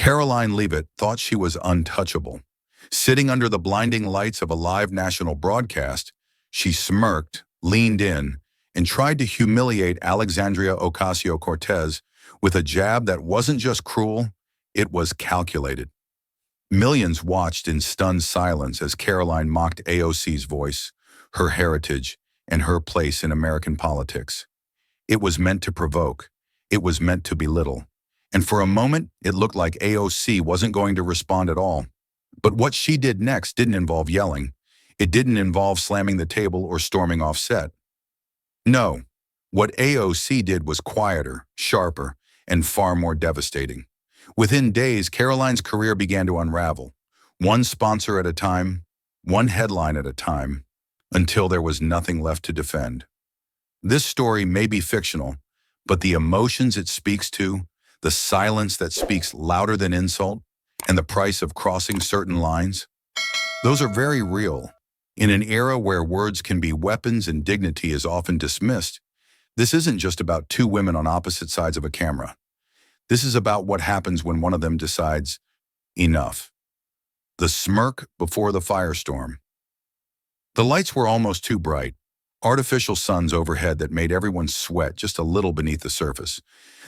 Caroline Leavitt thought she was untouchable. Sitting under the blinding lights of a live national broadcast, she smirked, leaned in, and tried to humiliate Alexandria Ocasio-Cortez with a jab that wasn't just cruel, it was calculated. Millions watched in stunned silence as Caroline mocked AOC's voice, her heritage, and her place in American politics. It was meant to provoke. It was meant to belittle. And for a moment, it looked like AOC wasn't going to respond at all. But what she did next didn't involve yelling. It didn't involve slamming the table or storming off set. No, what AOC did was quieter, sharper, and far more devastating. Within days, Caroline's career began to unravel, one sponsor at a time, one headline at a time, until there was nothing left to defend. This story may be fictional, but the emotions it speaks to, the silence that speaks louder than insult, and the price of crossing certain lines, those are very real. In an era where words can be weapons and dignity is often dismissed, this isn't just about two women on opposite sides of a camera. This is about what happens when one of them decides, enough. The smirk before the firestorm. The lights were almost too bright, artificial suns overhead that made everyone sweat just a little beneath the surface.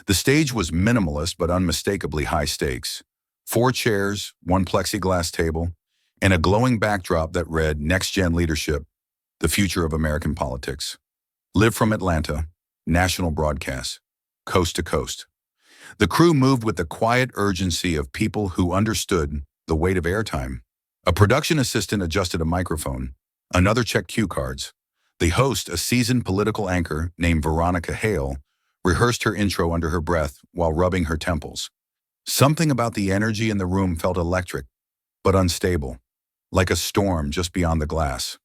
The stage was minimalist but unmistakably high stakes. 4 chairs, 1 plexiglass table, and a glowing backdrop that read Next Gen Leadership, the Future of American Politics. Live from Atlanta, national broadcast, coast to coast. The crew moved with the quiet urgency of people who understood the weight of airtime. A production assistant adjusted a microphone. Another checked cue cards. The host, a seasoned political anchor named Veronica Hale, rehearsed her intro under her breath while rubbing her temples. Something about the energy in the room felt electric, but unstable, like a storm just beyond the glass.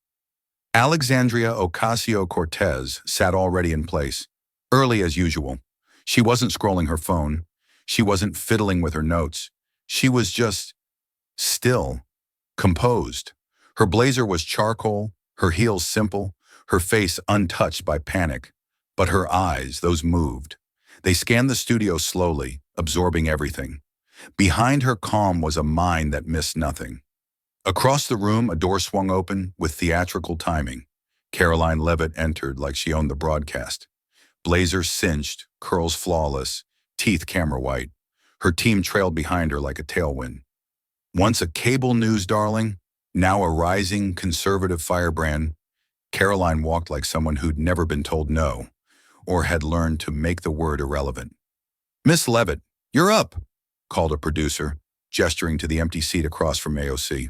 Alexandria Ocasio-Cortez sat already in place, early as usual. She wasn't scrolling her phone. She wasn't fiddling with her notes. She was just still, composed. Her blazer was charcoal, her heels simple, her face untouched by panic. But her eyes, those moved. They scanned the studio slowly, absorbing everything. Behind her calm was a mind that missed nothing. Across the room, a door swung open with theatrical timing. Karoline Leavitt entered like she owned the broadcast. Blazer cinched, curls flawless, teeth camera white. Her team trailed behind her like a tailwind. Once a cable news darling, now a rising conservative firebrand, Karoline walked like someone who'd never been told no, or had learned to make the word irrelevant. "Miss Leavitt, you're up," called a producer, gesturing to the empty seat across from AOC.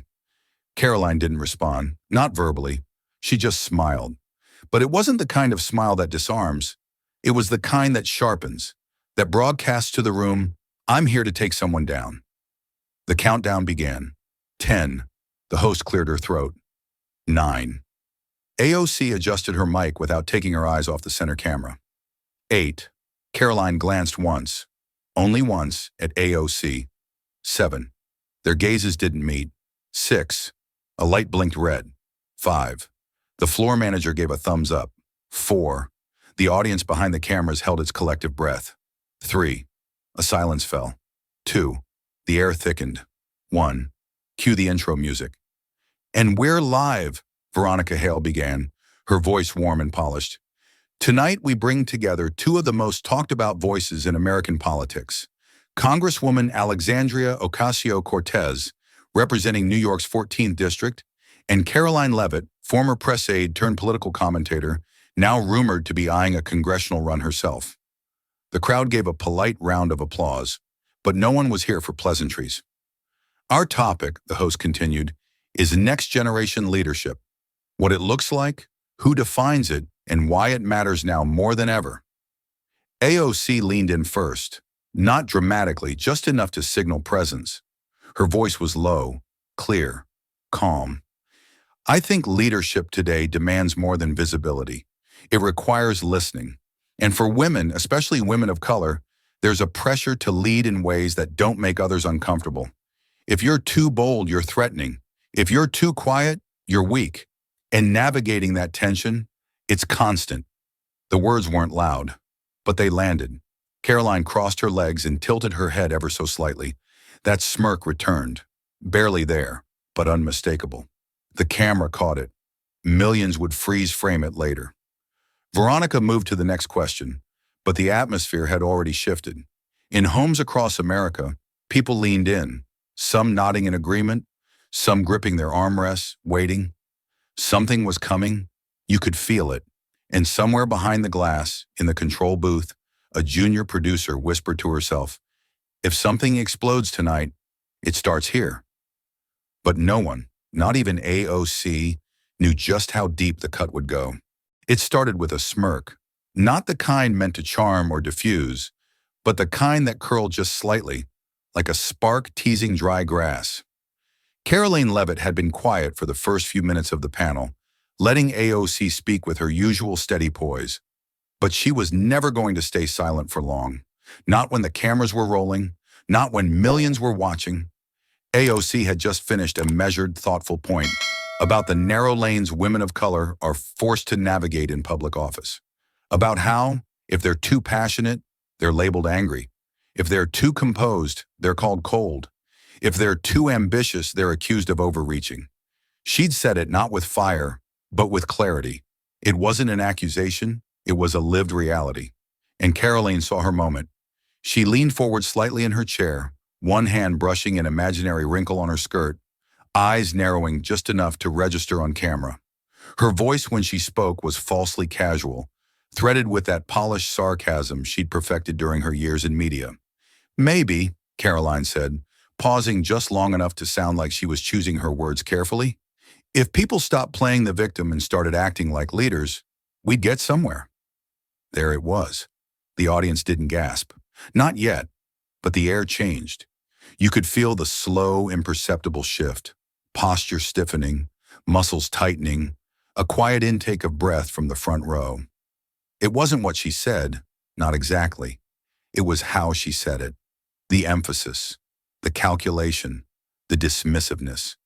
Karoline didn't respond, not verbally. She just smiled. But it wasn't the kind of smile that disarms. It was the kind that sharpens, that broadcasts to the room, "I'm here to take someone down." The countdown began. 10. The host cleared her throat. 9. AOC adjusted her mic without taking her eyes off the center camera. 8. Caroline glanced once, only once, at AOC. 7. Their gazes didn't meet. 6. A light blinked red. 5. The floor manager gave a thumbs up. 4. The audience behind the cameras held its collective breath. 3. A silence fell. 2. The air thickened. 1. Cue the intro music. "And we're live," Veronica Hale began, her voice warm and polished. "Tonight we bring together two of the most talked about voices in American politics. Congresswoman Alexandria Ocasio-Cortez, representing New York's 14th District, and Caroline Leavitt, former press aide turned political commentator, now rumored to be eyeing a congressional run herself. The crowd gave a polite round of applause, but no one was here for pleasantries. "Our topic," the host continued, "is next-generation leadership. What it looks like, who defines it, and why it matters now more than ever." AOC leaned in first, not dramatically, just enough to signal presence. Her voice was low, clear, calm. "I think leadership today demands more than visibility. It requires listening. And for women, especially women of color, there's a pressure to lead in ways that don't make others uncomfortable. If you're too bold, you're threatening. If you're too quiet, you're weak. And navigating that tension, it's constant." The words weren't loud, but they landed. Caroline crossed her legs and tilted her head ever so slightly. That smirk returned, barely there, but unmistakable. The camera caught it. Millions would freeze frame it later. Veronica moved to the next question, but the atmosphere had already shifted. In homes across America, people leaned in, some nodding in agreement, some gripping their armrests, waiting. Something was coming. You could feel it. And somewhere behind the glass, in the control booth, a junior producer whispered to herself, "If something explodes tonight, it starts here." But no one, not even AOC, knew just how deep the cut would go. It started with a smirk, not the kind meant to charm or diffuse, but the kind that curled just slightly, like a spark teasing dry grass. Karoline Levitt had been quiet for the first few minutes of the panel, letting AOC speak with her usual steady poise. But she was never going to stay silent for long. Not when the cameras were rolling, not when millions were watching. AOC had just finished a measured, thoughtful point about the narrow lanes women of color are forced to navigate in public office. About how, if they're too passionate, they're labeled angry. If they're too composed, they're called cold. If they're too ambitious, they're accused of overreaching. She'd said it not with fire, but with clarity. It wasn't an accusation, it was a lived reality. And Karoline saw her moment. She leaned forward slightly in her chair, one hand brushing an imaginary wrinkle on her skirt, eyes narrowing just enough to register on camera. Her voice when she spoke was falsely casual, threaded with that polished sarcasm she'd perfected during her years in media. "Maybe," Karoline said, pausing just long enough to sound like she was choosing her words carefully, "if people stopped playing the victim and started acting like leaders, we'd get somewhere." There it was. The audience didn't gasp. Not yet, but the air changed. You could feel the slow, imperceptible shift, posture stiffening, muscles tightening, a quiet intake of breath from the front row. It wasn't what she said, not exactly. It was how she said it. The emphasis, the calculation, the dismissiveness.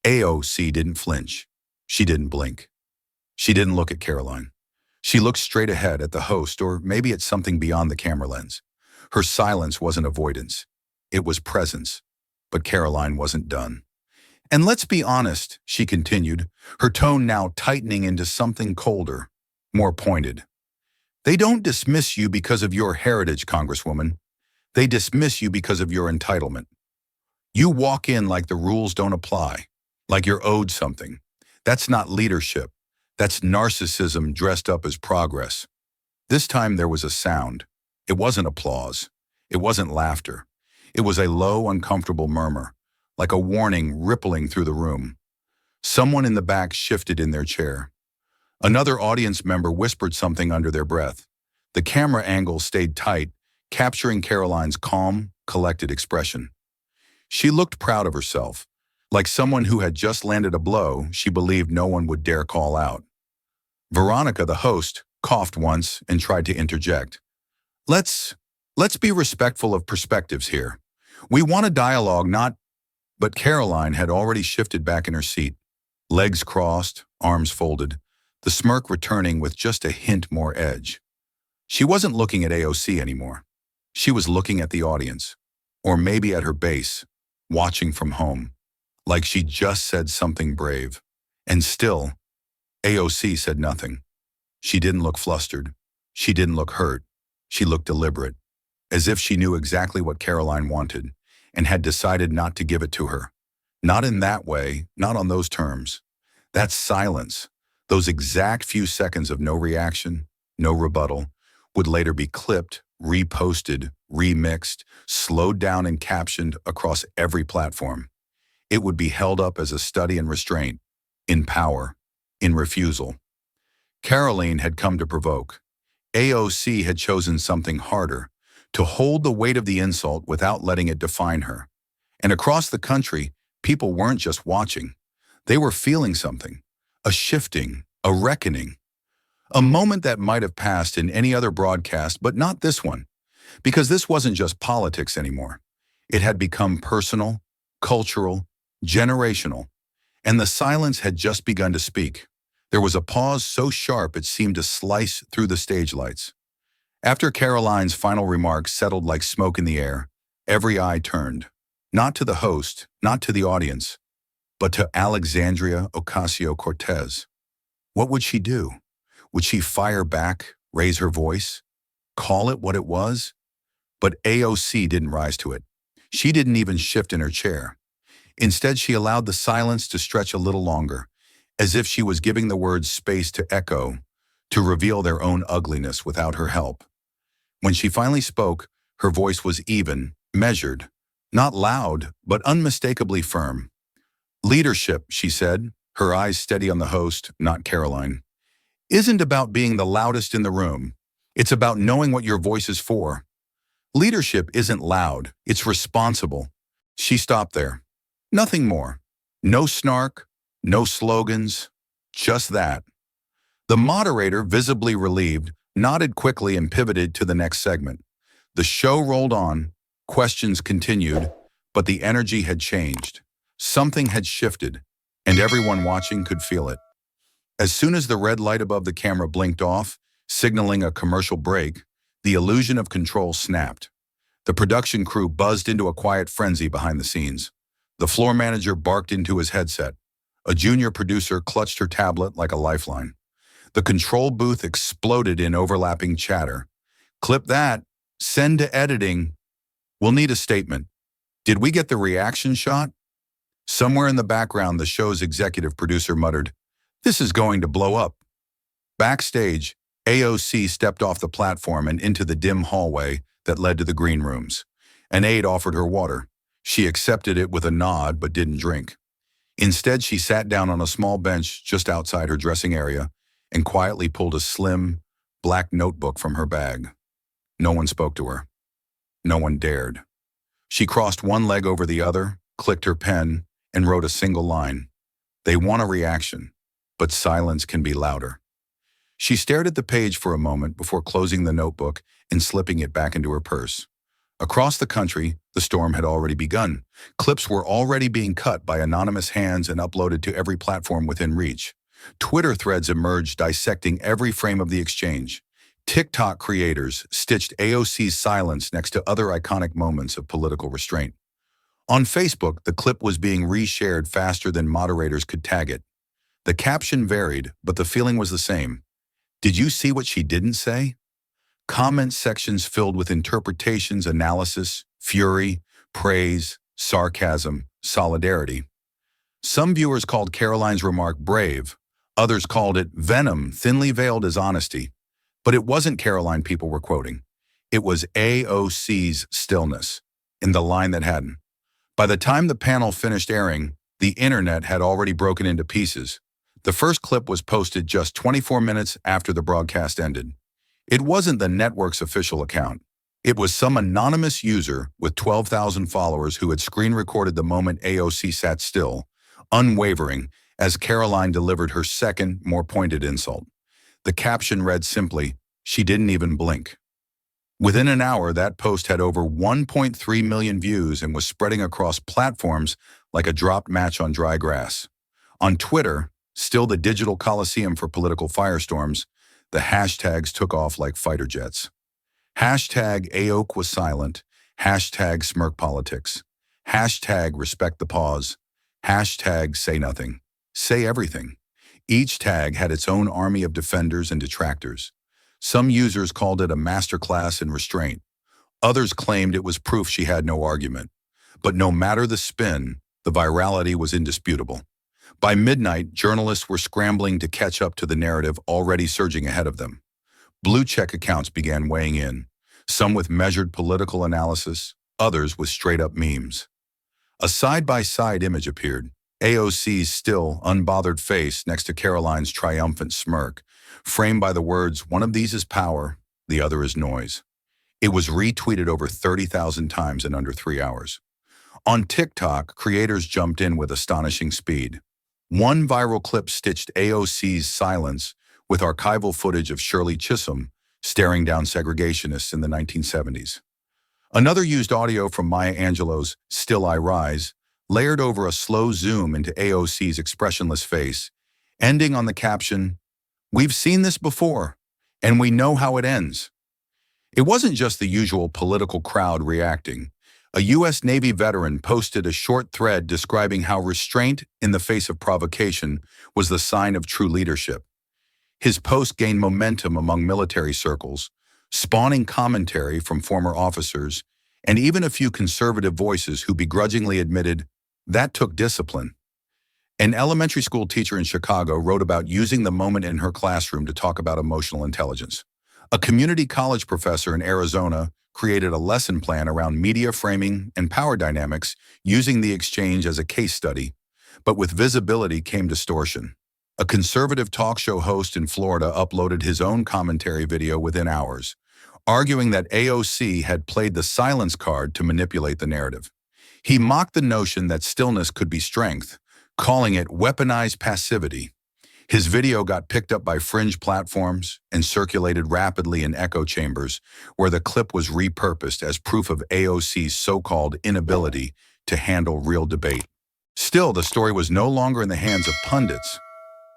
AOC didn't flinch. She didn't blink. She didn't look at Karoline. She looked straight ahead at the host, or maybe at something beyond the camera lens. Her silence wasn't avoidance. It was presence. But Karoline wasn't done. "And let's be honest," she continued, her tone now tightening into something colder, more pointed. "They don't dismiss you because of your heritage, Congresswoman. They dismiss you because of your entitlement. You walk in like the rules don't apply, like you're owed something. That's not leadership. That's narcissism dressed up as progress." This time there was a sound. It wasn't applause. It wasn't laughter. It was a low, uncomfortable murmur, like a warning rippling through the room. Someone in the back shifted in their chair. Another audience member whispered something under their breath. The camera angle stayed tight, capturing Karoline's calm, collected expression. She looked proud of herself, like someone who had just landed a blow she believed no one would dare call out. Veronica, the host, coughed once and tried to interject. Let's be respectful of perspectives here. We want a dialogue, not..." But Karoline had already shifted back in her seat, legs crossed, arms folded, the smirk returning with just a hint more edge. She wasn't looking at AOC anymore. She was looking at the audience, or maybe at her base, watching from home, like she just said something brave. And still, AOC said nothing. She didn't look flustered. She didn't look hurt. She looked deliberate, as if she knew exactly what Karoline wanted and had decided not to give it to her. Not in that way, not on those terms. That silence, those exact few seconds of no reaction, no rebuttal, would later be clipped, reposted, remixed, slowed down and captioned across every platform. It would be held up as a study in restraint, in power, in refusal. Karoline had come to provoke. AOC had chosen something harder, to hold the weight of the insult without letting it define her. And across the country, people weren't just watching. They were feeling something, a shifting, a reckoning. A moment that might have passed in any other broadcast, but not this one. Because this wasn't just politics anymore. It had become personal, cultural, generational. And the silence had just begun to speak. There was a pause so sharp it seemed to slice through the stage lights. After Karoline's final remarks settled like smoke in the air, every eye turned. Not to the host, not to the audience, but to Alexandria Ocasio-Cortez. What would she do? Would she fire back, raise her voice, call it what it was? But AOC didn't rise to it. She didn't even shift in her chair. Instead, she allowed the silence to stretch a little longer, as if she was giving the words space to echo, to reveal their own ugliness without her help. When she finally spoke, her voice was even, measured, not loud, but unmistakably firm. Leadership, she said, her eyes steady on the host, not Karoline, isn't about being the loudest in the room. It's about knowing what your voice is for. Leadership isn't loud, it's responsible. She stopped there. Nothing more. No snark, no slogans, just that. The moderator, visibly relieved, nodded quickly and pivoted to the next segment. The show rolled on, questions continued, but the energy had changed. Something had shifted, and everyone watching could feel it. As soon as the red light above the camera blinked off, signaling a commercial break, the illusion of control snapped. The production crew buzzed into a quiet frenzy behind the scenes. The floor manager barked into his headset. A junior producer clutched her tablet like a lifeline. The control booth exploded in overlapping chatter. Clip that. Send to editing. We'll need a statement. Did we get the reaction shot? Somewhere in the background, the show's executive producer muttered, "This is going to blow up." Backstage, AOC stepped off the platform and into the dim hallway that led to the green rooms. An aide offered her water. She accepted it with a nod but didn't drink. Instead, she sat down on a small bench just outside her dressing area and quietly pulled a slim, black notebook from her bag. No one spoke to her. No one dared. She crossed one leg over the other, clicked her pen, and wrote a single line. They want a reaction, but silence can be louder. She stared at the page for a moment before closing the notebook and slipping it back into her purse. Across the country, the storm had already begun. Clips were already being cut by anonymous hands and uploaded to every platform within reach. Twitter threads emerged dissecting every frame of the exchange. TikTok creators stitched AOC's silence next to other iconic moments of political restraint. On Facebook, the clip was being reshared faster than moderators could tag it. The caption varied, but the feeling was the same. Did you see what she didn't say? Comment sections filled with interpretations, analysis, fury, praise, sarcasm, solidarity. Some viewers called Karoline's remark brave. Others called it venom, thinly veiled as honesty. But it wasn't Karoline people were quoting. It was AOC's stillness, in the line that hadn't. By the time the panel finished airing, the internet had already broken into pieces. The first clip was posted just 24 minutes after the broadcast ended. It wasn't the network's official account. It was some anonymous user with 12,000 followers who had screen recorded the moment AOC sat still, unwavering, as Karoline delivered her second, more pointed insult. The caption read simply, "She didn't even blink." Within an hour, that post had over 1.3 million views and was spreading across platforms like a dropped match on dry grass. On Twitter, still the digital coliseum for political firestorms, the hashtags took off like fighter jets. Hashtag AOC was silent. Hashtag smirk politics. Hashtag respect the pause. Hashtag say nothing. Say everything. Each tag had its own army of defenders and detractors. Some users called it a masterclass in restraint. Others claimed it was proof she had no argument. But no matter the spin, the virality was indisputable. By midnight, journalists were scrambling to catch up to the narrative already surging ahead of them. Blue-check accounts began weighing in, some with measured political analysis, others with straight-up memes. A side-by-side image appeared, AOC's still, unbothered face next to Karoline's triumphant smirk, framed by the words, "One of these is power, the other is noise." It was retweeted over 30,000 times in under 3 hours. On TikTok, creators jumped in with astonishing speed. One viral clip stitched AOC's silence with archival footage of Shirley Chisholm staring down segregationists in the 1970s. Another used audio from Maya Angelou's "Still I Rise," layered over a slow zoom into AOC's expressionless face, ending on the caption, "We've seen this before, and we know how it ends." It wasn't just the usual political crowd reacting. A U.S. Navy veteran posted a short thread describing how restraint in the face of provocation was the sign of true leadership. His post gained momentum among military circles, spawning commentary from former officers and even a few conservative voices who begrudgingly admitted that took discipline. An elementary school teacher in Chicago wrote about using the moment in her classroom to talk about emotional intelligence. A community college professor in Arizona created a lesson plan around media framing and power dynamics using the exchange as a case study, but with visibility came distortion. A conservative talk show host in Florida uploaded his own commentary video within hours, arguing that AOC had played the silence card to manipulate the narrative. He mocked the notion that stillness could be strength, calling it weaponized passivity. His video got picked up by fringe platforms and circulated rapidly in echo chambers, where the clip was repurposed as proof of AOC's so-called inability to handle real debate. Still, the story was no longer in the hands of pundits.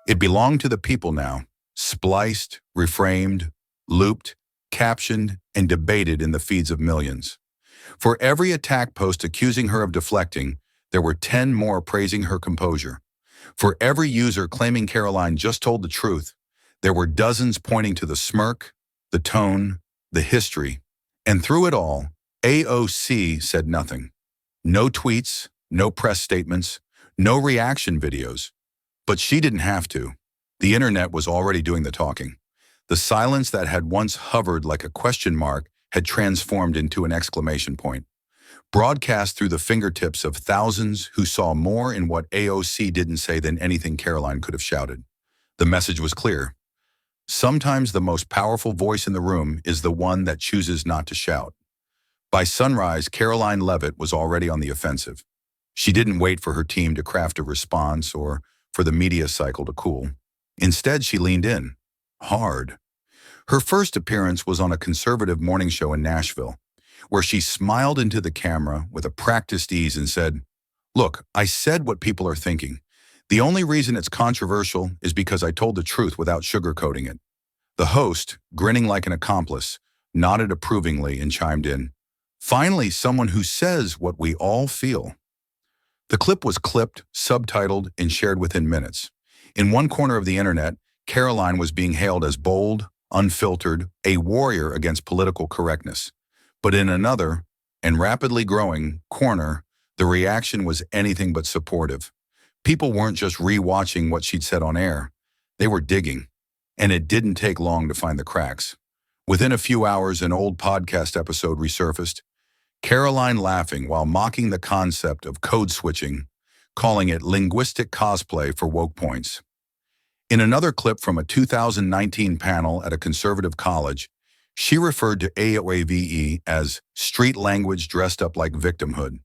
It belonged to the people now, spliced, reframed, looped, captioned, and debated in the feeds of millions. For every attack post accusing her of deflecting, there were 10 more praising her composure. For every user claiming Karoline just told the truth, there were dozens pointing to the smirk, the tone, the history. And through it all, AOC said nothing. No tweets, no press statements, no reaction videos. But she didn't have to. The internet was already doing the talking. The silence that had once hovered like a question mark had transformed into an exclamation point, broadcast through the fingertips of thousands who saw more in what AOC didn't say than anything Karoline could have shouted. The message was clear. Sometimes the most powerful voice in the room is the one that chooses not to shout. By sunrise, Karoline Leavitt was already on the offensive. She didn't wait for her team to craft a response or for the media cycle to cool. Instead, she leaned in, hard. Her first appearance was on a conservative morning show in Nashville, where she smiled into the camera with a practiced ease and said, "Look, I said what people are thinking. The only reason it's controversial is because I told the truth without sugarcoating it." The host, grinning like an accomplice, nodded approvingly and chimed in, "Finally, someone who says what we all feel." The clip was clipped, subtitled, and shared within minutes. In one corner of the internet, Karoline was being hailed as bold, unfiltered, a warrior against political correctness. But in another, and rapidly growing, corner, the reaction was anything but supportive. People weren't just re-watching what she'd said on air. They were digging. And it didn't take long to find the cracks. Within a few hours, an old podcast episode resurfaced, Karoline laughing while mocking the concept of code switching, calling it linguistic cosplay for woke points. In another clip from a 2019 panel at a conservative college, she referred to AOAVE as street language dressed up like victimhood.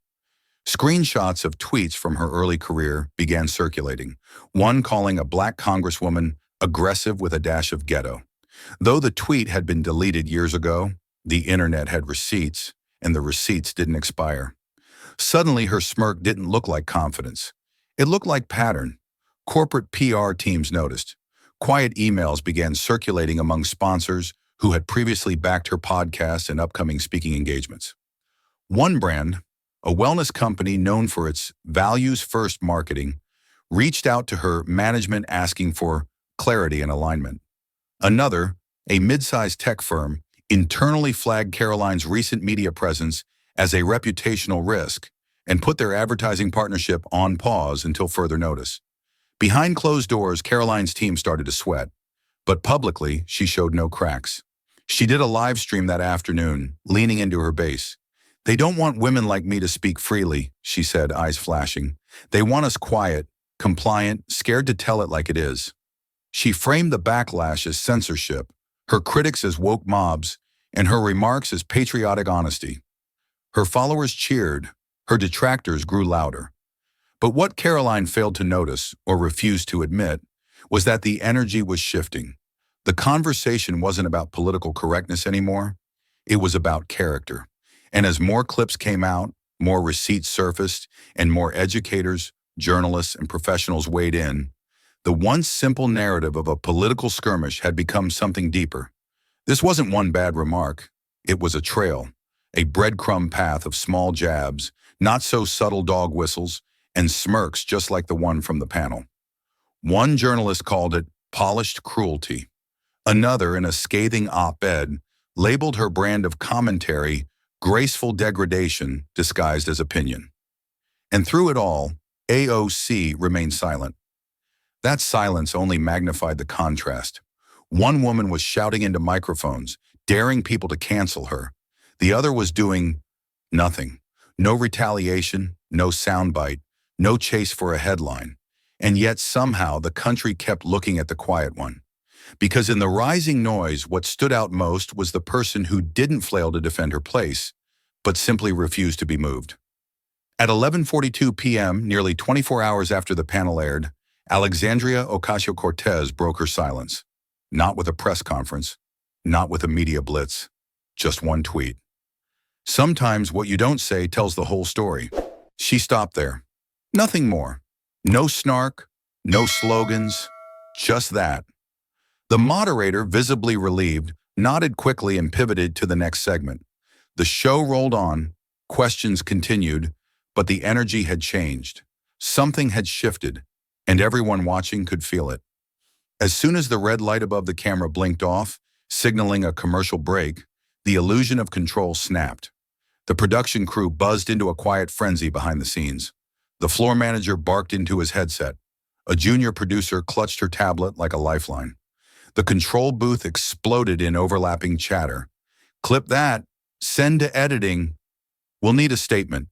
Screenshots of tweets from her early career began circulating, one calling a black congresswoman aggressive with a dash of ghetto. Though the tweet had been deleted years ago, the internet had receipts, and the receipts didn't expire. Suddenly, her smirk didn't look like confidence. It looked like pattern. Corporate PR teams noticed. Quiet emails began circulating among sponsors who had previously backed her podcast and upcoming speaking engagements. One brand, a wellness company known for its values-first marketing, reached out to her management asking for clarity and alignment. Another, a mid-sized tech firm, internally flagged Karoline's recent media presence as a reputational risk and put their advertising partnership on pause until further notice. Behind closed doors, Karoline's team started to sweat, but publicly, she showed no cracks. She did a live stream that afternoon, leaning into her base. "They don't want women like me to speak freely," she said, eyes flashing. "They want us quiet, compliant, scared to tell it like it is." She framed the backlash as censorship, her critics as woke mobs, and her remarks as patriotic honesty. Her followers cheered, her detractors grew louder. But what Karoline failed to notice, or refused to admit, was that the energy was shifting. The conversation wasn't about political correctness anymore. It was about character. And as more clips came out, more receipts surfaced, and more educators, journalists, and professionals weighed in, the once simple narrative of a political skirmish had become something deeper. This wasn't one bad remark. It was a trail. a breadcrumb path of small jabs, not so subtle dog whistles, and smirks just like the one from the panel. One journalist called it polished cruelty. Another, in a scathing op-ed, labeled her brand of commentary graceful degradation disguised as opinion. And through it all, AOC remained silent. That silence only magnified the contrast. One woman was shouting into microphones, daring people to cancel her. The other was doing nothing. No retaliation, no soundbite, no chase for a headline. And yet somehow the country kept looking at the quiet one. Because in the rising noise, what stood out most was the person who didn't flail to defend her place, but simply refused to be moved. At 11:42 p.m., nearly 24 hours after the panel aired, Alexandria Ocasio-Cortez broke her silence. Not with a press conference, not with a media blitz, just one tweet. Sometimes what you don't say tells the whole story. She stopped there. Nothing more. No snark, no slogans, just that. The moderator, visibly relieved, nodded quickly and pivoted to the next segment. The show rolled on, questions continued, but the energy had changed. Something had shifted, and everyone watching could feel it. As soon as the red light above the camera blinked off, signaling a commercial break, the illusion of control snapped. The production crew buzzed into a quiet frenzy behind the scenes. The floor manager barked into his headset. A junior producer clutched her tablet like a lifeline. The control booth exploded in overlapping chatter. Clip that. Send to editing. We'll need a statement.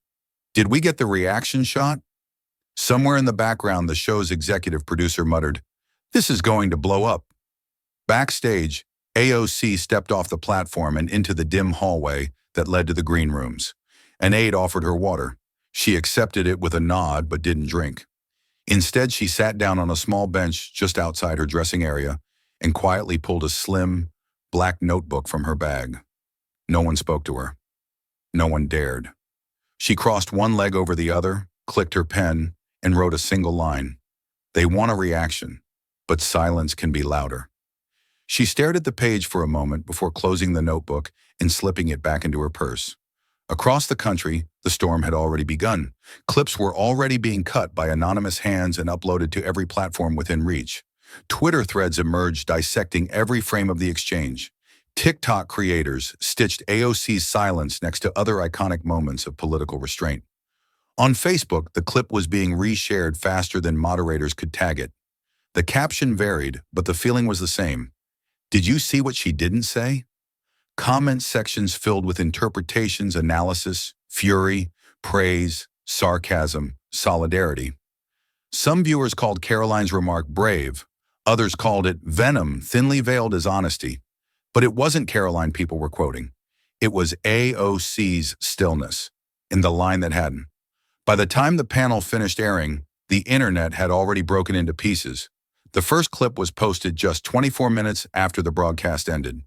Did we get the reaction shot? Somewhere in the background, the show's executive producer muttered, "This is going to blow up." Backstage, AOC stepped off the platform and into the dim hallway that led to the green rooms. An aide offered her water. She accepted it with a nod but didn't drink. Instead, she sat down on a small bench just outside her dressing area and quietly pulled a slim, black notebook from her bag. No one spoke to her. No one dared. She crossed one leg over the other, clicked her pen, and wrote a single line. They want a reaction, but silence can be louder. She stared at the page for a moment before closing the notebook and slipping it back into her purse. Across the country, the storm had already begun. Clips were already being cut by anonymous hands and uploaded to every platform within reach. Twitter threads emerged dissecting every frame of the exchange. TikTok creators stitched AOC's silence next to other iconic moments of political restraint. On Facebook, the clip was being reshared faster than moderators could tag it. The caption varied, but the feeling was the same. Did you see what she didn't say? Comment sections filled with interpretations, analysis, fury, praise, sarcasm, solidarity. Some viewers called Karoline's remark brave. Others called it venom, thinly veiled as honesty. But it wasn't Karoline people were quoting. It was AOC's stillness, in the line that hadn't. By the time the panel finished airing, the internet had already broken into pieces. The first clip was posted just 24 minutes after the broadcast ended.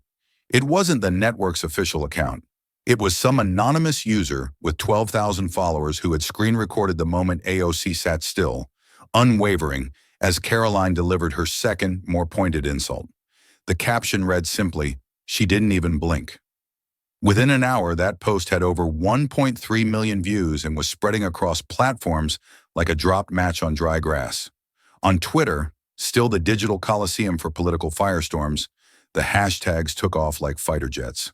It wasn't the network's official account. It was some anonymous user with 12,000 followers who had screen recorded the moment AOC sat still, unwavering, as Karoline delivered her second, more pointed insult. The caption read simply, "She didn't even blink." Within an hour, that post had over 1.3 million views and was spreading across platforms like a dropped match on dry grass. On Twitter, still the digital coliseum for political firestorms, the hashtags took off like fighter jets.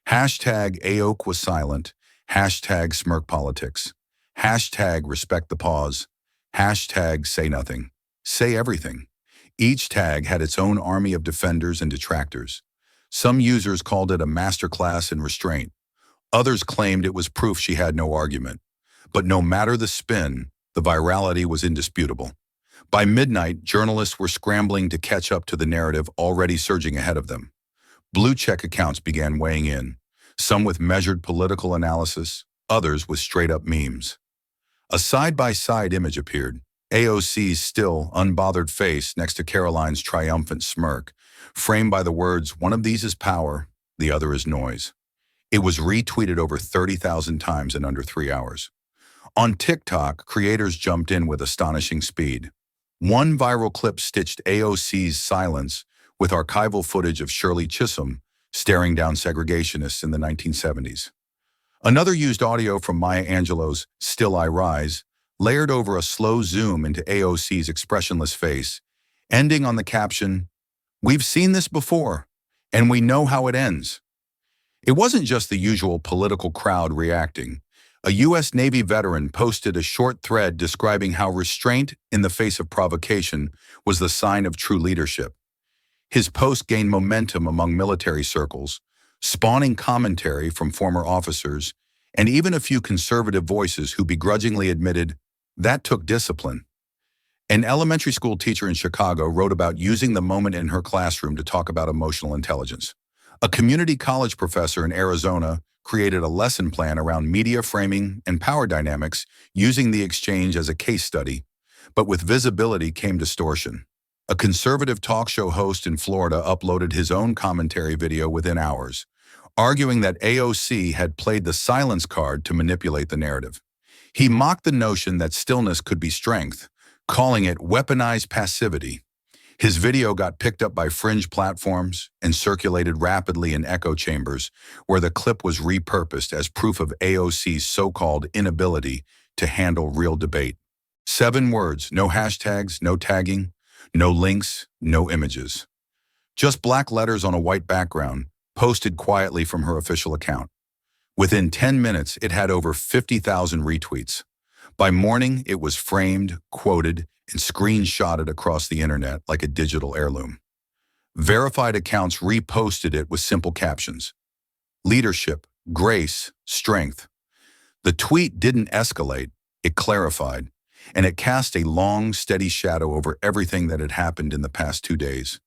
Hashtag AOC was silent. Hashtag smirk politics. Hashtag respect the pause. Hashtag say nothing. Say everything. Each tag had its own army of defenders and detractors. Some users called it a masterclass in restraint. Others claimed it was proof she had no argument. But no matter the spin, the virality was indisputable. By midnight, journalists were scrambling to catch up to the narrative already surging ahead of them. Blue-check accounts began weighing in, some with measured political analysis, others with straight-up memes. A side-by-side image appeared, AOC's still, unbothered face next to Karoline's triumphant smirk, framed by the words, "One of these is power, the other is noise." It was retweeted over 30,000 times in under 3 hours. On TikTok, creators jumped in with astonishing speed. One viral clip stitched AOC's silence with archival footage of Shirley Chisholm staring down segregationists in the 1970s. Another used audio from Maya Angelou's Still I Rise, layered over a slow zoom into AOC's expressionless face, ending on the caption, "We've seen this before, and we know how it ends." It wasn't just the usual political crowd reacting. A U.S. Navy veteran posted a short thread describing how restraint in the face of provocation was the sign of true leadership. His post gained momentum among military circles, spawning commentary from former officers and even a few conservative voices who begrudgingly admitted, "That took discipline." An elementary school teacher in Chicago wrote about using the moment in her classroom to talk about emotional intelligence. A community college professor in Arizona created a lesson plan around media framing and power dynamics using the exchange as a case study, but with visibility came distortion. A conservative talk show host in Florida uploaded his own commentary video within hours, arguing that AOC had played the silence card to manipulate the narrative. He mocked the notion that stillness could be strength, calling it weaponized passivity. His video got picked up by fringe platforms and circulated rapidly in echo chambers, where the clip was repurposed as proof of AOC's so-called inability to handle real debate. 7 words, no hashtags, no tagging, no links, no images. Just black letters on a white background, posted quietly from her official account. Within 10 minutes, it had over 50,000 retweets. By morning, it was framed, quoted, and screenshotted across the internet like a digital heirloom. Verified accounts reposted it with simple captions: leadership, grace, strength. The tweet didn't escalate, it clarified, and it cast a long, steady shadow over everything that had happened in the past 2 days.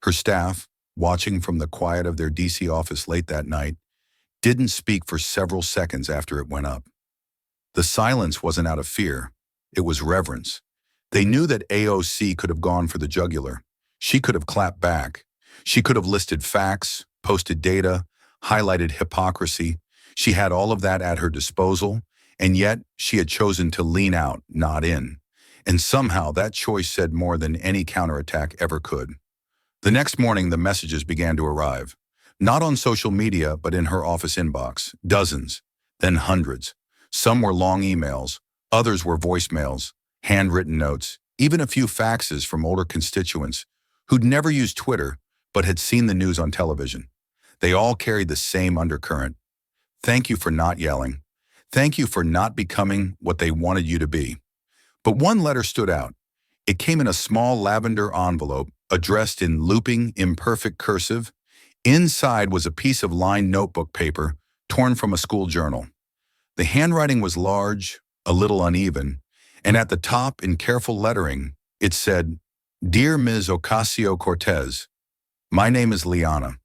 Her staff, watching from the quiet of their DC office late that night, didn't speak for several seconds after it went up. The silence wasn't out of fear, it was reverence. They knew that AOC could have gone for the jugular. She could have clapped back. She could have listed facts, posted data, highlighted hypocrisy. She had all of that at her disposal, and yet she had chosen to lean out, not in. And somehow that choice said more than any counterattack ever could. The next morning, the messages began to arrive. Not on social media, but in her office inbox. Dozens, then hundreds. Some were long emails, others were voicemails, handwritten notes, even a few faxes from older constituents who'd never used Twitter but had seen the news on television. They all carried the same undercurrent. Thank you for not yelling. Thank you for not becoming what they wanted you to be. But one letter stood out. It came in a small lavender envelope, addressed in looping, imperfect cursive. Inside was a piece of lined notebook paper torn from a school journal. The handwriting was large, a little uneven, and at the top, in careful lettering, it said, "Dear Ms. Ocasio-Cortez, my name is Liana.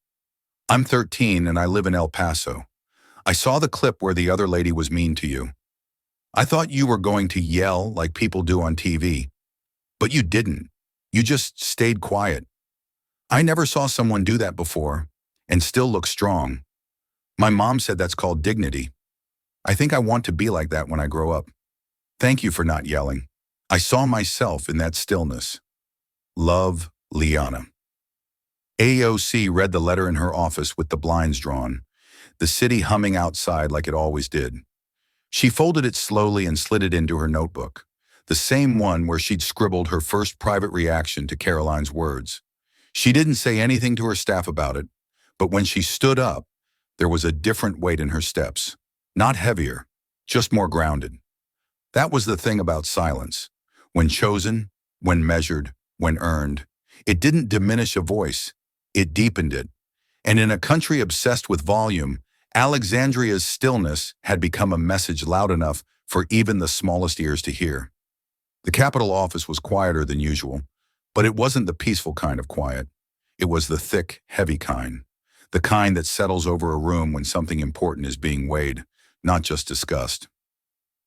I'm 13 and I live in El Paso. I saw the clip where the other lady was mean to you. I thought you were going to yell like people do on TV, but you didn't. You just stayed quiet. I never saw someone do that before and still look strong. My mom said that's called dignity. I think I want to be like that when I grow up. Thank you for not yelling. I saw myself in that stillness. Love, Liana." AOC read the letter in her office with the blinds drawn, the city humming outside like it always did. She folded it slowly and slid it into her notebook, the same one where she'd scribbled her first private reaction to Karoline's words. She didn't say anything to her staff about it, but when she stood up, there was a different weight in her steps. Not heavier, just more grounded. That was the thing about silence. When chosen, when measured, when earned, it didn't diminish a voice, it deepened it. And in a country obsessed with volume, Alexandria's stillness had become a message loud enough for even the smallest ears to hear. The Capitol office was quieter than usual, but it wasn't the peaceful kind of quiet. It was the thick, heavy kind. The kind that settles over a room when something important is being weighed, not just discussed.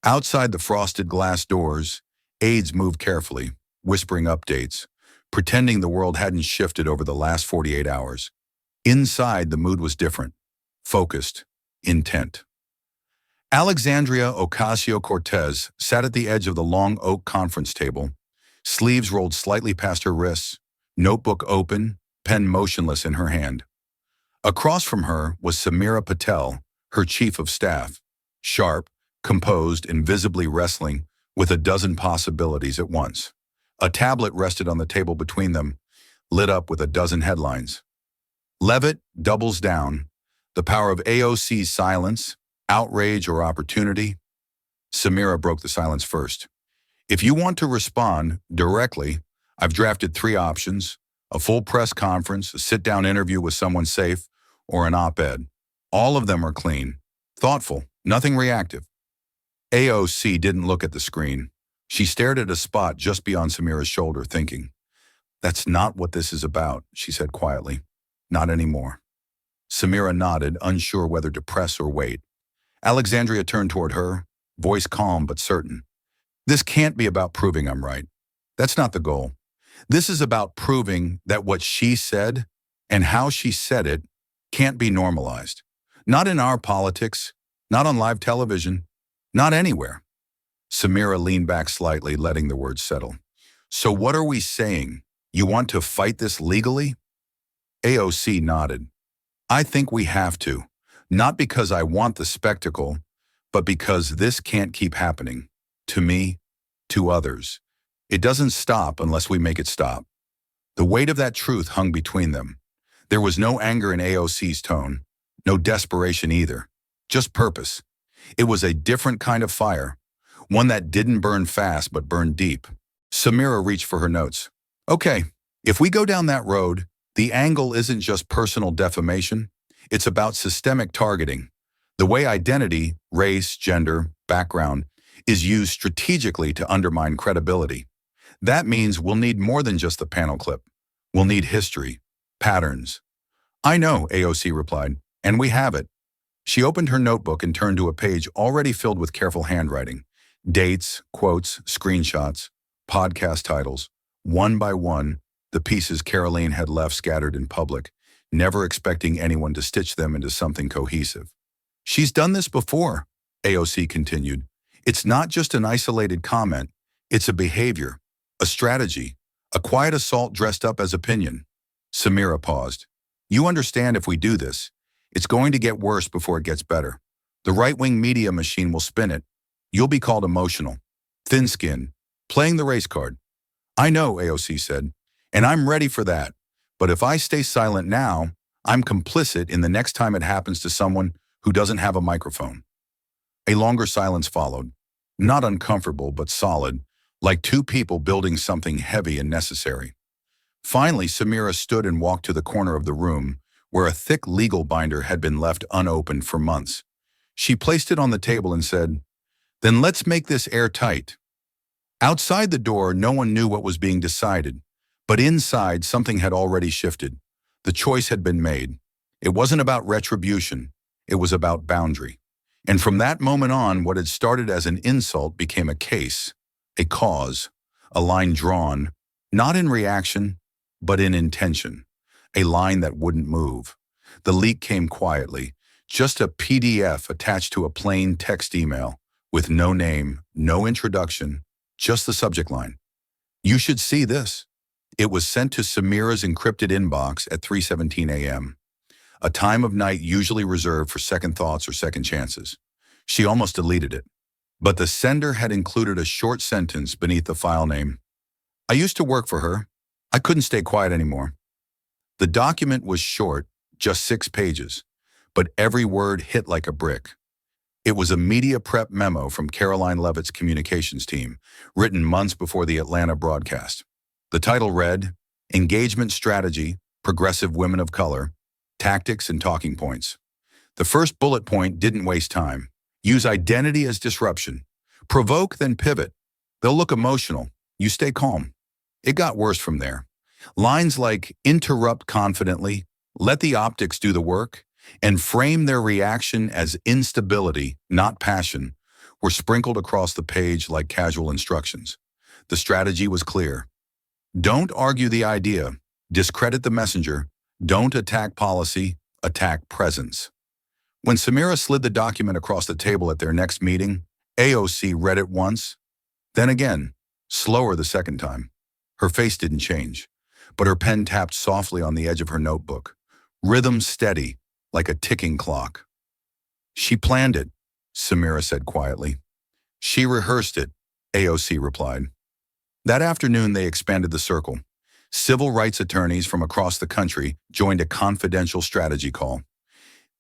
Outside the frosted glass doors, aides moved carefully, whispering updates, pretending the world hadn't shifted over the last 48 hours. Inside, the mood was different, focused, intent. Alexandria Ocasio-Cortez sat at the edge of the long oak conference table, sleeves rolled slightly past her wrists, notebook open, pen motionless in her hand. Across from her was Samira Patel, her chief of staff, sharp, composed, and visibly wrestling with a dozen possibilities at once. A tablet rested on the table between them, lit up with a dozen headlines. Levitt doubles down. The power of AOC's silence, outrage, or opportunity. Samira broke the silence first. If you want to respond directly, I've drafted 3 options: a full press conference, a sit-down interview with someone safe, or an op-ed. All of them are clean, thoughtful, nothing reactive. AOC didn't look at the screen. She stared at a spot just beyond Samira's shoulder, thinking, "That's not what this is about," she said quietly. "Not anymore." Samira nodded, unsure whether to press or wait. Alexandria turned toward her, voice calm but certain. "This can't be about proving I'm right. That's not the goal. This is about proving that what she said and how she said it can't be normalized. Not in our politics, not on live television, not anywhere." Samira leaned back slightly, letting the words settle. "So what are we saying? You want to fight this legally?" AOC nodded. "I think we have to, not because I want the spectacle, but because this can't keep happening. To me, to others. It doesn't stop unless we make it stop." The weight of that truth hung between them. There was no anger in AOC's tone, no desperation either, just purpose. It was a different kind of fire, one that didn't burn fast but burned deep. Samira reached for her notes. "Okay, if we go down that road, the angle isn't just personal defamation, it's about systemic targeting. The way identity, race, gender, background is used strategically to undermine credibility. That means we'll need more than just the panel clip. We'll need history, patterns." "I know," AOC replied, "and we have it." She opened her notebook and turned to a page already filled with careful handwriting. Dates, quotes, screenshots, podcast titles. One by one, the pieces Karoline had left scattered in public, never expecting anyone to stitch them into something cohesive. "She's done this before," AOC continued. "It's not just an isolated comment, it's a behavior, a strategy, a quiet assault dressed up as opinion." Samira paused. "You understand if we do this, it's going to get worse before it gets better. The right-wing media machine will spin it. You'll be called emotional, thin-skinned, playing the race card." "I know," AOC said, "and I'm ready for that. But if I stay silent now, I'm complicit in the next time it happens to someone who doesn't have a microphone." A longer silence followed, not uncomfortable but solid, like 2 people building something heavy and necessary. Finally, Samira stood and walked to the corner of the room where a thick legal binder had been left unopened for months. She placed it on the table and said, "Then let's make this airtight." Outside the door, no one knew what was being decided, but inside something had already shifted. The choice had been made. It wasn't about retribution, it was about boundary. And from that moment on, what had started as an insult became a case, a cause, a line drawn, not in reaction, but in intention, a line that wouldn't move. The leak came quietly, just a PDF attached to a plain text email, with no name, no introduction, just the subject line. "You should see this." It was sent to Samira's encrypted inbox at 3:17 a.m., a time of night usually reserved for second thoughts or second chances. She almost deleted it. But the sender had included a short sentence beneath the file name. "I used to work for her. I couldn't stay quiet anymore." The document was short, just 6 pages, but every word hit like a brick. It was a media prep memo from Karoline Levitt's communications team, written months before the Atlanta broadcast. The title read, "Engagement Strategy, Progressive Women of Color, Tactics and Talking Points." The first bullet point didn't waste time. Use identity as disruption. Provoke, then pivot. They'll look emotional. You stay calm. It got worse from there. Lines like interrupt confidently, let the optics do the work, and frame their reaction as instability, not passion, were sprinkled across the page like casual instructions. The strategy was clear. Don't argue the idea. Discredit the messenger. Don't attack policy. Attack presence. When Samira slid the document across the table at their next meeting, AOC read it once, then again, slower the second time. Her face didn't change, but her pen tapped softly on the edge of her notebook, rhythm steady, like a ticking clock. She planned it. Samira said quietly. She rehearsed it, AOC replied. That afternoon, they expanded the circle. Civil rights attorneys from across the country joined a confidential strategy call.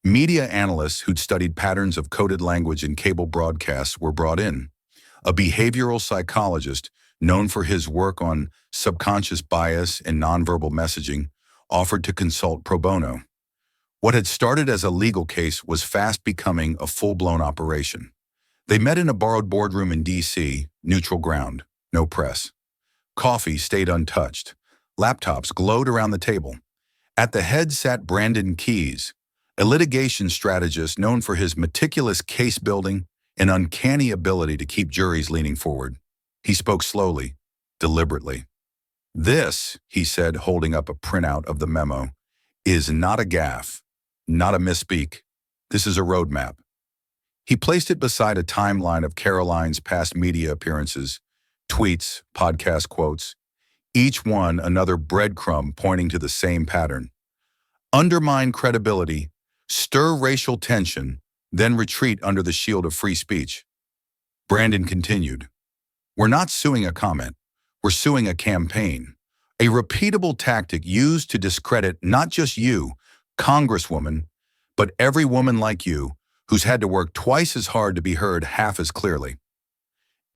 Media analysts who'd studied patterns of coded language in cable broadcasts were brought in. A behavioral psychologist known for his work on subconscious bias and nonverbal messaging offered to consult pro bono. What had started as a legal case was fast becoming a full-blown operation. They met in a borrowed boardroom in D.C., neutral ground, no press. Coffee stayed untouched. Laptops glowed around the table. At the head sat Brandon Keyes, a litigation strategist known for his meticulous case building and uncanny ability to keep juries leaning forward. He spoke slowly, deliberately. This, he said, holding up a printout of the memo, is not a gaffe, not a misspeak. This is a roadmap. He placed it beside a timeline of Karoline's past media appearances, tweets, podcast quotes, each one another breadcrumb pointing to the same pattern. Undermine credibility, stir racial tension, then retreat under the shield of free speech. Brandon continued, We're not suing a comment, we're suing a campaign, a repeatable tactic used to discredit not just you, Congresswoman, but every woman like you who's had to work twice as hard to be heard half as clearly.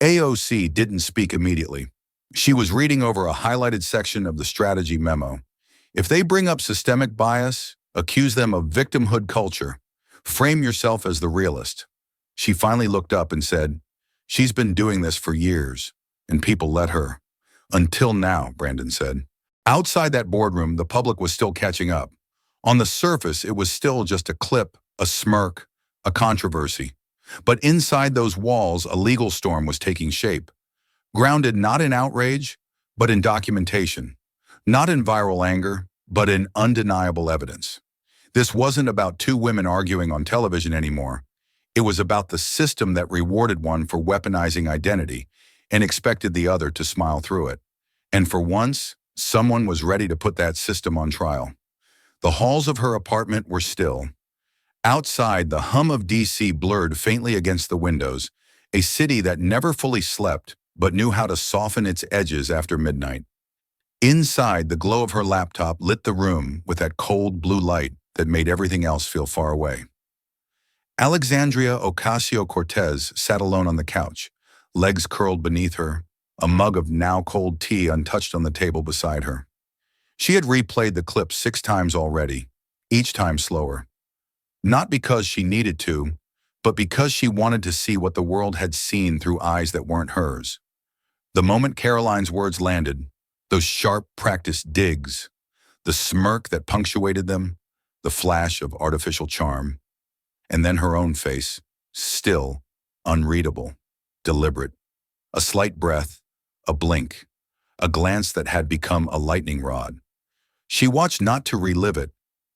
AOC didn't speak immediately. She was reading over a highlighted section of the strategy memo. If they bring up systemic bias, accuse them of victimhood culture, frame yourself as the realist. She finally looked up and said, She's been doing this for years, and people let her. Until now, Brandon said. Outside that boardroom, the public was still catching up. On the surface, it was still just a clip, a smirk, a controversy. But inside those walls, a legal storm was taking shape. Grounded not in outrage, but in documentation. Not in viral anger, but in undeniable evidence. This wasn't about two women arguing on television anymore. It was about the system that rewarded one for weaponizing identity and expected the other to smile through it. And for once, someone was ready to put that system on trial. The halls of her apartment were still. Outside, the hum of D.C. blurred faintly against the windows, a city that never fully slept but knew how to soften its edges after midnight. Inside, the glow of her laptop lit the room with that cold blue light that made everything else feel far away. Alexandria Ocasio-Cortez sat alone on the couch, legs curled beneath her, a mug of now-cold tea untouched on the table beside her. She had replayed the clip 6 times already, each time slower. Not because she needed to, but because she wanted to see what the world had seen through eyes that weren't hers. The moment Karoline's words landed, those sharp, practiced digs, the smirk that punctuated them, the flash of artificial charm, and then her own face, still, unreadable, deliberate. A slight breath, a blink, a glance that had become a lightning rod. She watched not to relive it,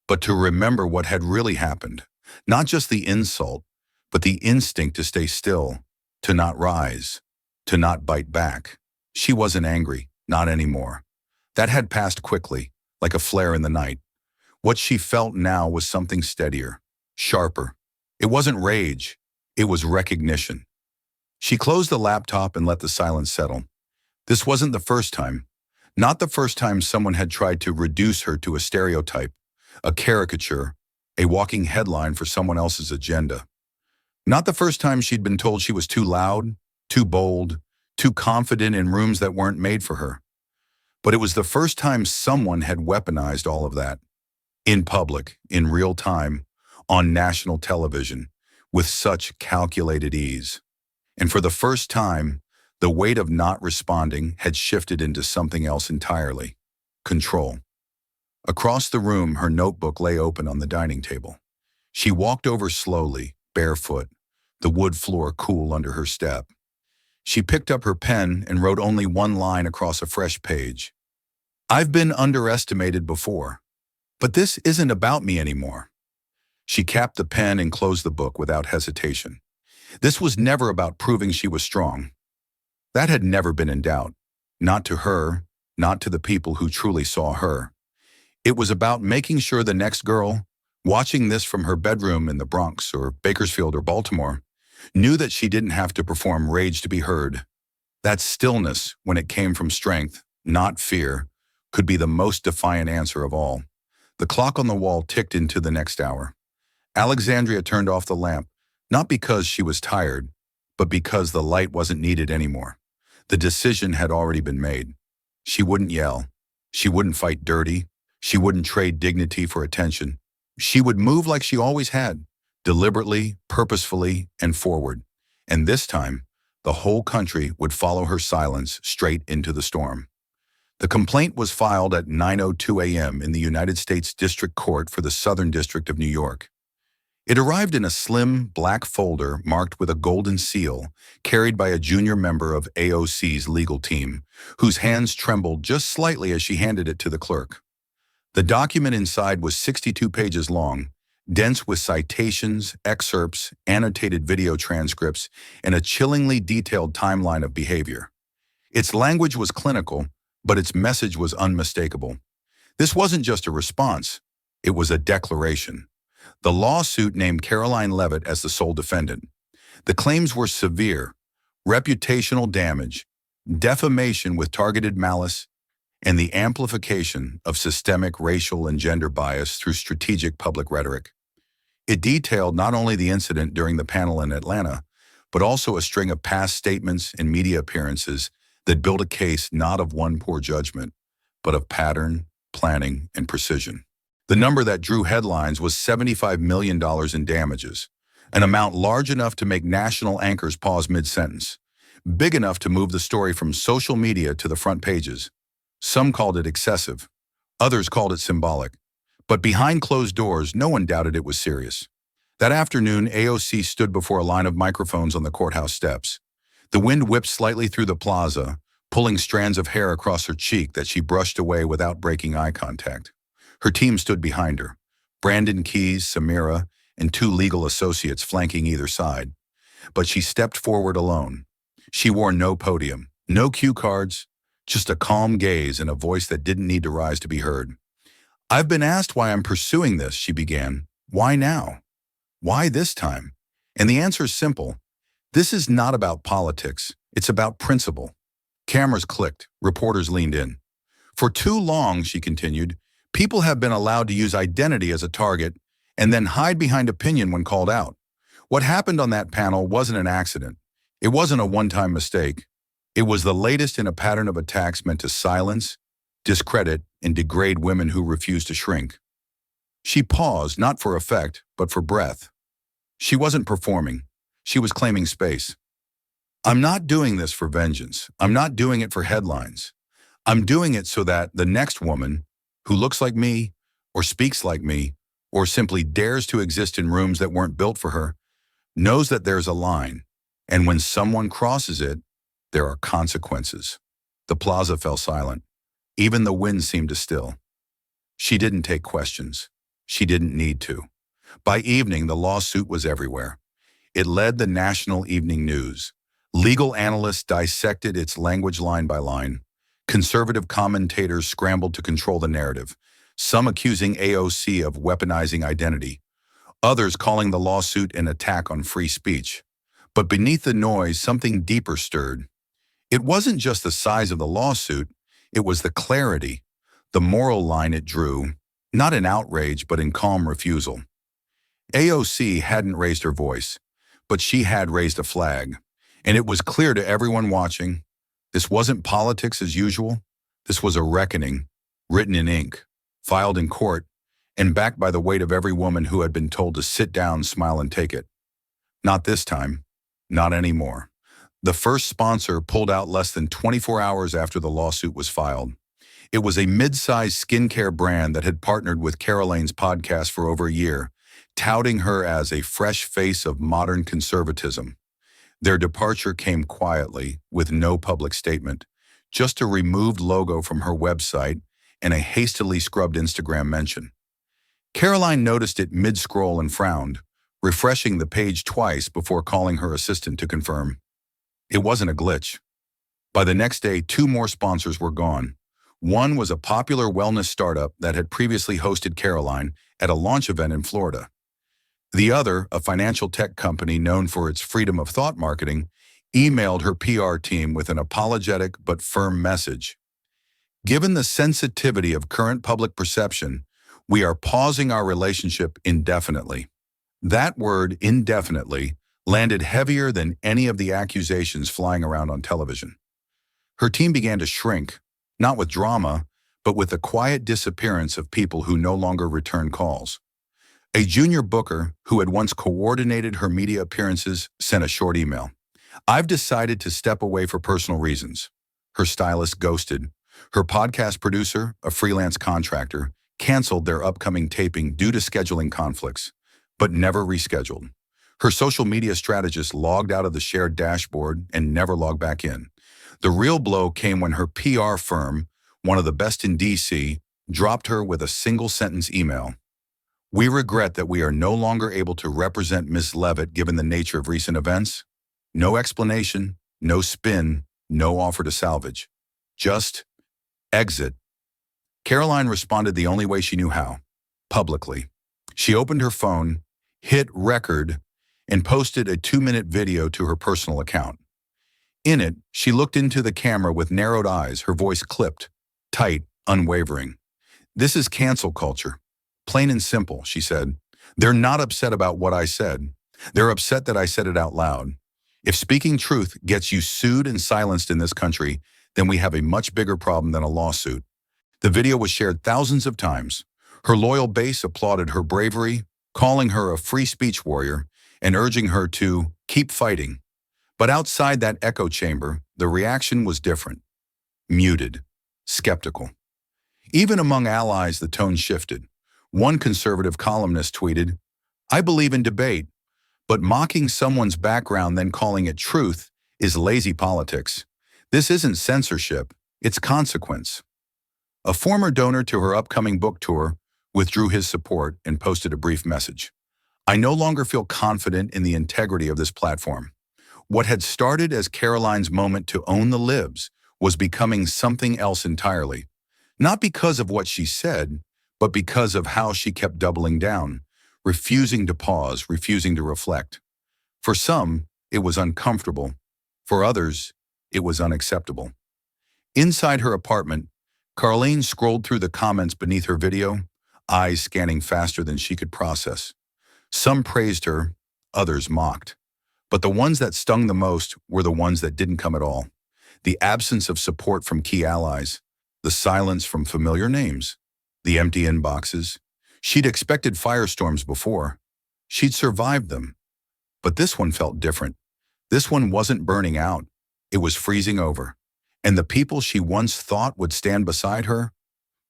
but to remember what had really happened. Not just the insult, but the instinct to stay still, to not rise, to not bite back. She wasn't angry, not anymore. That had passed quickly, like a flare in the night. What she felt now was something steadier, sharper. It wasn't rage, it was recognition. She closed the laptop and let the silence settle. This wasn't the first time. Not the first time someone had tried to reduce her to a stereotype, a caricature, a walking headline for someone else's agenda. Not the first time she'd been told she was too loud, too bold, too confident in rooms that weren't made for her. But it was the first time someone had weaponized all of that. In public, in real time, on national television, with such calculated ease. And for the first time, the weight of not responding had shifted into something else entirely. Control. Across the room, her notebook lay open on the dining table. She walked over slowly, barefoot, the wood floor cool under her step. She picked up her pen and wrote only one line across a fresh page. I've been underestimated before, but this isn't about me anymore. She capped the pen and closed the book without hesitation. This was never about proving she was strong. That had never been in doubt. Not to her, not to the people who truly saw her. It was about making sure the next girl, watching this from her bedroom in the Bronx or Bakersfield or Baltimore, knew that she didn't have to perform rage to be heard. That stillness, when it came from strength, not fear, could be the most defiant answer of all. The clock on the wall ticked into the next hour. Alexandria turned off the lamp, not because she was tired, but because the light wasn't needed anymore. The decision had already been made. She wouldn't yell. She wouldn't fight dirty. She wouldn't trade dignity for attention. She would move like she always had, deliberately, purposefully, and forward. And this time, the whole country would follow her silence straight into the storm. The complaint was filed at 9:02 a.m. in the United States District Court for the Southern District of New York. It arrived in a slim, black folder marked with a golden seal, carried by a junior member of AOC's legal team, whose hands trembled just slightly as she handed it to the clerk. The document inside was 62 pages long, dense with citations, excerpts, annotated video transcripts, and a chillingly detailed timeline of behavior. Its language was clinical, but its message was unmistakable. This wasn't just a response, it was a declaration. The lawsuit named Karoline Leavitt as the sole defendant. The claims were severe: reputational damage, defamation with targeted malice, and the amplification of systemic racial and gender bias through strategic public rhetoric. It detailed not only the incident during the panel in Atlanta, but also a string of past statements and media appearances that built a case not of one poor judgment, but of pattern, planning, and precision. The number that drew headlines was $75 million in damages, an amount large enough to make national anchors pause mid-sentence, big enough to move the story from social media to the front pages. Some called it excessive, others called it symbolic, but behind closed doors, no one doubted it was serious. That afternoon, AOC stood before a line of microphones on the courthouse steps. The wind whipped slightly through the plaza, pulling strands of hair across her cheek that she brushed away without breaking eye contact. Her team stood behind her, Brandon Keys, Samira, and two legal associates flanking either side. But she stepped forward alone. She wore no podium, no cue cards, just a calm gaze and a voice that didn't need to rise to be heard. "I've been asked why I'm pursuing this," she began. "Why now? Why this time?" And the answer is simple. This is not about politics. It's about principle. Cameras clicked. Reporters leaned in. "For too long," she continued, "people have been allowed to use identity as a target and then hide behind opinion when called out. What happened on that panel wasn't an accident. It wasn't a one-time mistake. It was the latest in a pattern of attacks meant to silence, discredit, and degrade women who refuse to shrink." She paused, not for effect, but for breath. She wasn't performing. She was claiming space. "I'm not doing this for vengeance. I'm not doing it for headlines. I'm doing it so that the next woman who looks like me, or speaks like me, or simply dares to exist in rooms that weren't built for her, knows that there's a line, and when someone crosses it, there are consequences." The plaza fell silent. Even the wind seemed to still. She didn't take questions. She didn't need to. By evening, the lawsuit was everywhere. It led the national evening news. Legal analysts dissected its language line by line. Conservative commentators scrambled to control the narrative, some accusing AOC of weaponizing identity, others calling the lawsuit an attack on free speech. But beneath the noise, something deeper stirred. It wasn't just the size of the lawsuit, it was the clarity, the moral line it drew, not in outrage but in calm refusal. AOC hadn't raised her voice, but she had raised a flag, and it was clear to everyone watching. This wasn't politics as usual. This was a reckoning, written in ink, filed in court, and backed by the weight of every woman who had been told to sit down, smile, and take it. Not this time. Not anymore. The first sponsor pulled out less than 24 hours after the lawsuit was filed. It was a mid-sized skincare brand that had partnered with Karoline's podcast for over a year, touting her as a fresh face of modern conservatism. Their departure came quietly, with no public statement, just a removed logo from her website and a hastily scrubbed Instagram mention. Karoline noticed it mid-scroll and frowned, refreshing the page twice before calling her assistant to confirm. It wasn't a glitch. By the next day, two more sponsors were gone. One was a popular wellness startup that had previously hosted Karoline at a launch event in Florida. The other, a financial tech company known for its freedom of thought marketing, emailed her PR team with an apologetic but firm message. Given the sensitivity of current public perception, we are pausing our relationship indefinitely. That word, indefinitely, landed heavier than any of the accusations flying around on television. Her team began to shrink, not with drama, but with the quiet disappearance of people who no longer return calls. A junior booker who had once coordinated her media appearances sent a short email. "I've decided to step away for personal reasons." Her stylist ghosted. Her podcast producer, a freelance contractor, canceled their upcoming taping due to scheduling conflicts, but never rescheduled. Her social media strategist logged out of the shared dashboard and never logged back in. The real blow came when her PR firm, one of the best in DC, dropped her with a single-sentence email. "We regret that we are no longer able to represent Ms. Levitt given the nature of recent events." No explanation, no spin, no offer to salvage. Just exit. Karoline responded the only way she knew how, publicly. She opened her phone, hit record, and posted a 2-minute video to her personal account. In it, she looked into the camera with narrowed eyes, her voice clipped, tight, unwavering. "This is cancel culture. Plain and simple," she said. "They're not upset about what I said. They're upset that I said it out loud. If speaking truth gets you sued and silenced in this country, then we have a much bigger problem than a lawsuit." The video was shared thousands of times. Her loyal base applauded her bravery, calling her a free speech warrior and urging her to keep fighting. But outside that echo chamber, the reaction was different. Muted, skeptical. Even among allies, the tone shifted. One conservative columnist tweeted, "I believe in debate, but mocking someone's background then calling it truth is lazy politics. This isn't censorship, it's consequence." A former donor to her upcoming book tour withdrew his support and posted a brief message. "I no longer feel confident in the integrity of this platform." What had started as Karoline's moment to own the libs was becoming something else entirely. Not because of what she said, but because of how she kept doubling down, refusing to pause, refusing to reflect. For some, it was uncomfortable. For others, it was unacceptable. Inside her apartment, Karoline scrolled through the comments beneath her video, eyes scanning faster than she could process. Some praised her, others mocked. But the ones that stung the most were the ones that didn't come at all. The absence of support from key allies, the silence from familiar names, the empty inboxes. She'd expected firestorms before. She'd survived them. But this one felt different. This one wasn't burning out. It was freezing over. And the people she once thought would stand beside her,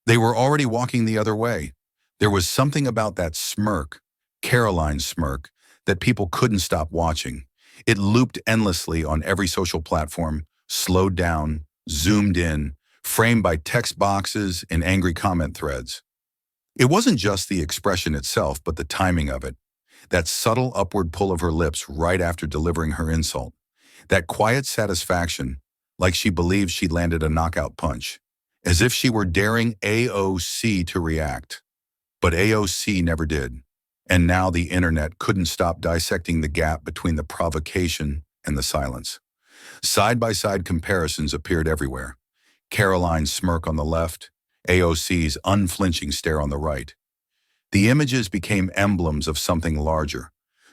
they were already walking the other way. There was something about that smirk, Karoline's smirk, that people couldn't stop watching. It looped endlessly on every social platform, slowed down, zoomed in, framed by text boxes and angry comment threads. It wasn't just the expression itself, but the timing of it. That subtle upward pull of her lips right after delivering her insult. That quiet satisfaction, like she believed she'd landed a knockout punch. As if she were daring AOC to react. But AOC never did. And now the internet couldn't stop dissecting the gap between the provocation and the silence. Side-by-side comparisons appeared everywhere. Karoline's smirk on the left, AOC's unflinching stare on the right. The images became emblems of something larger.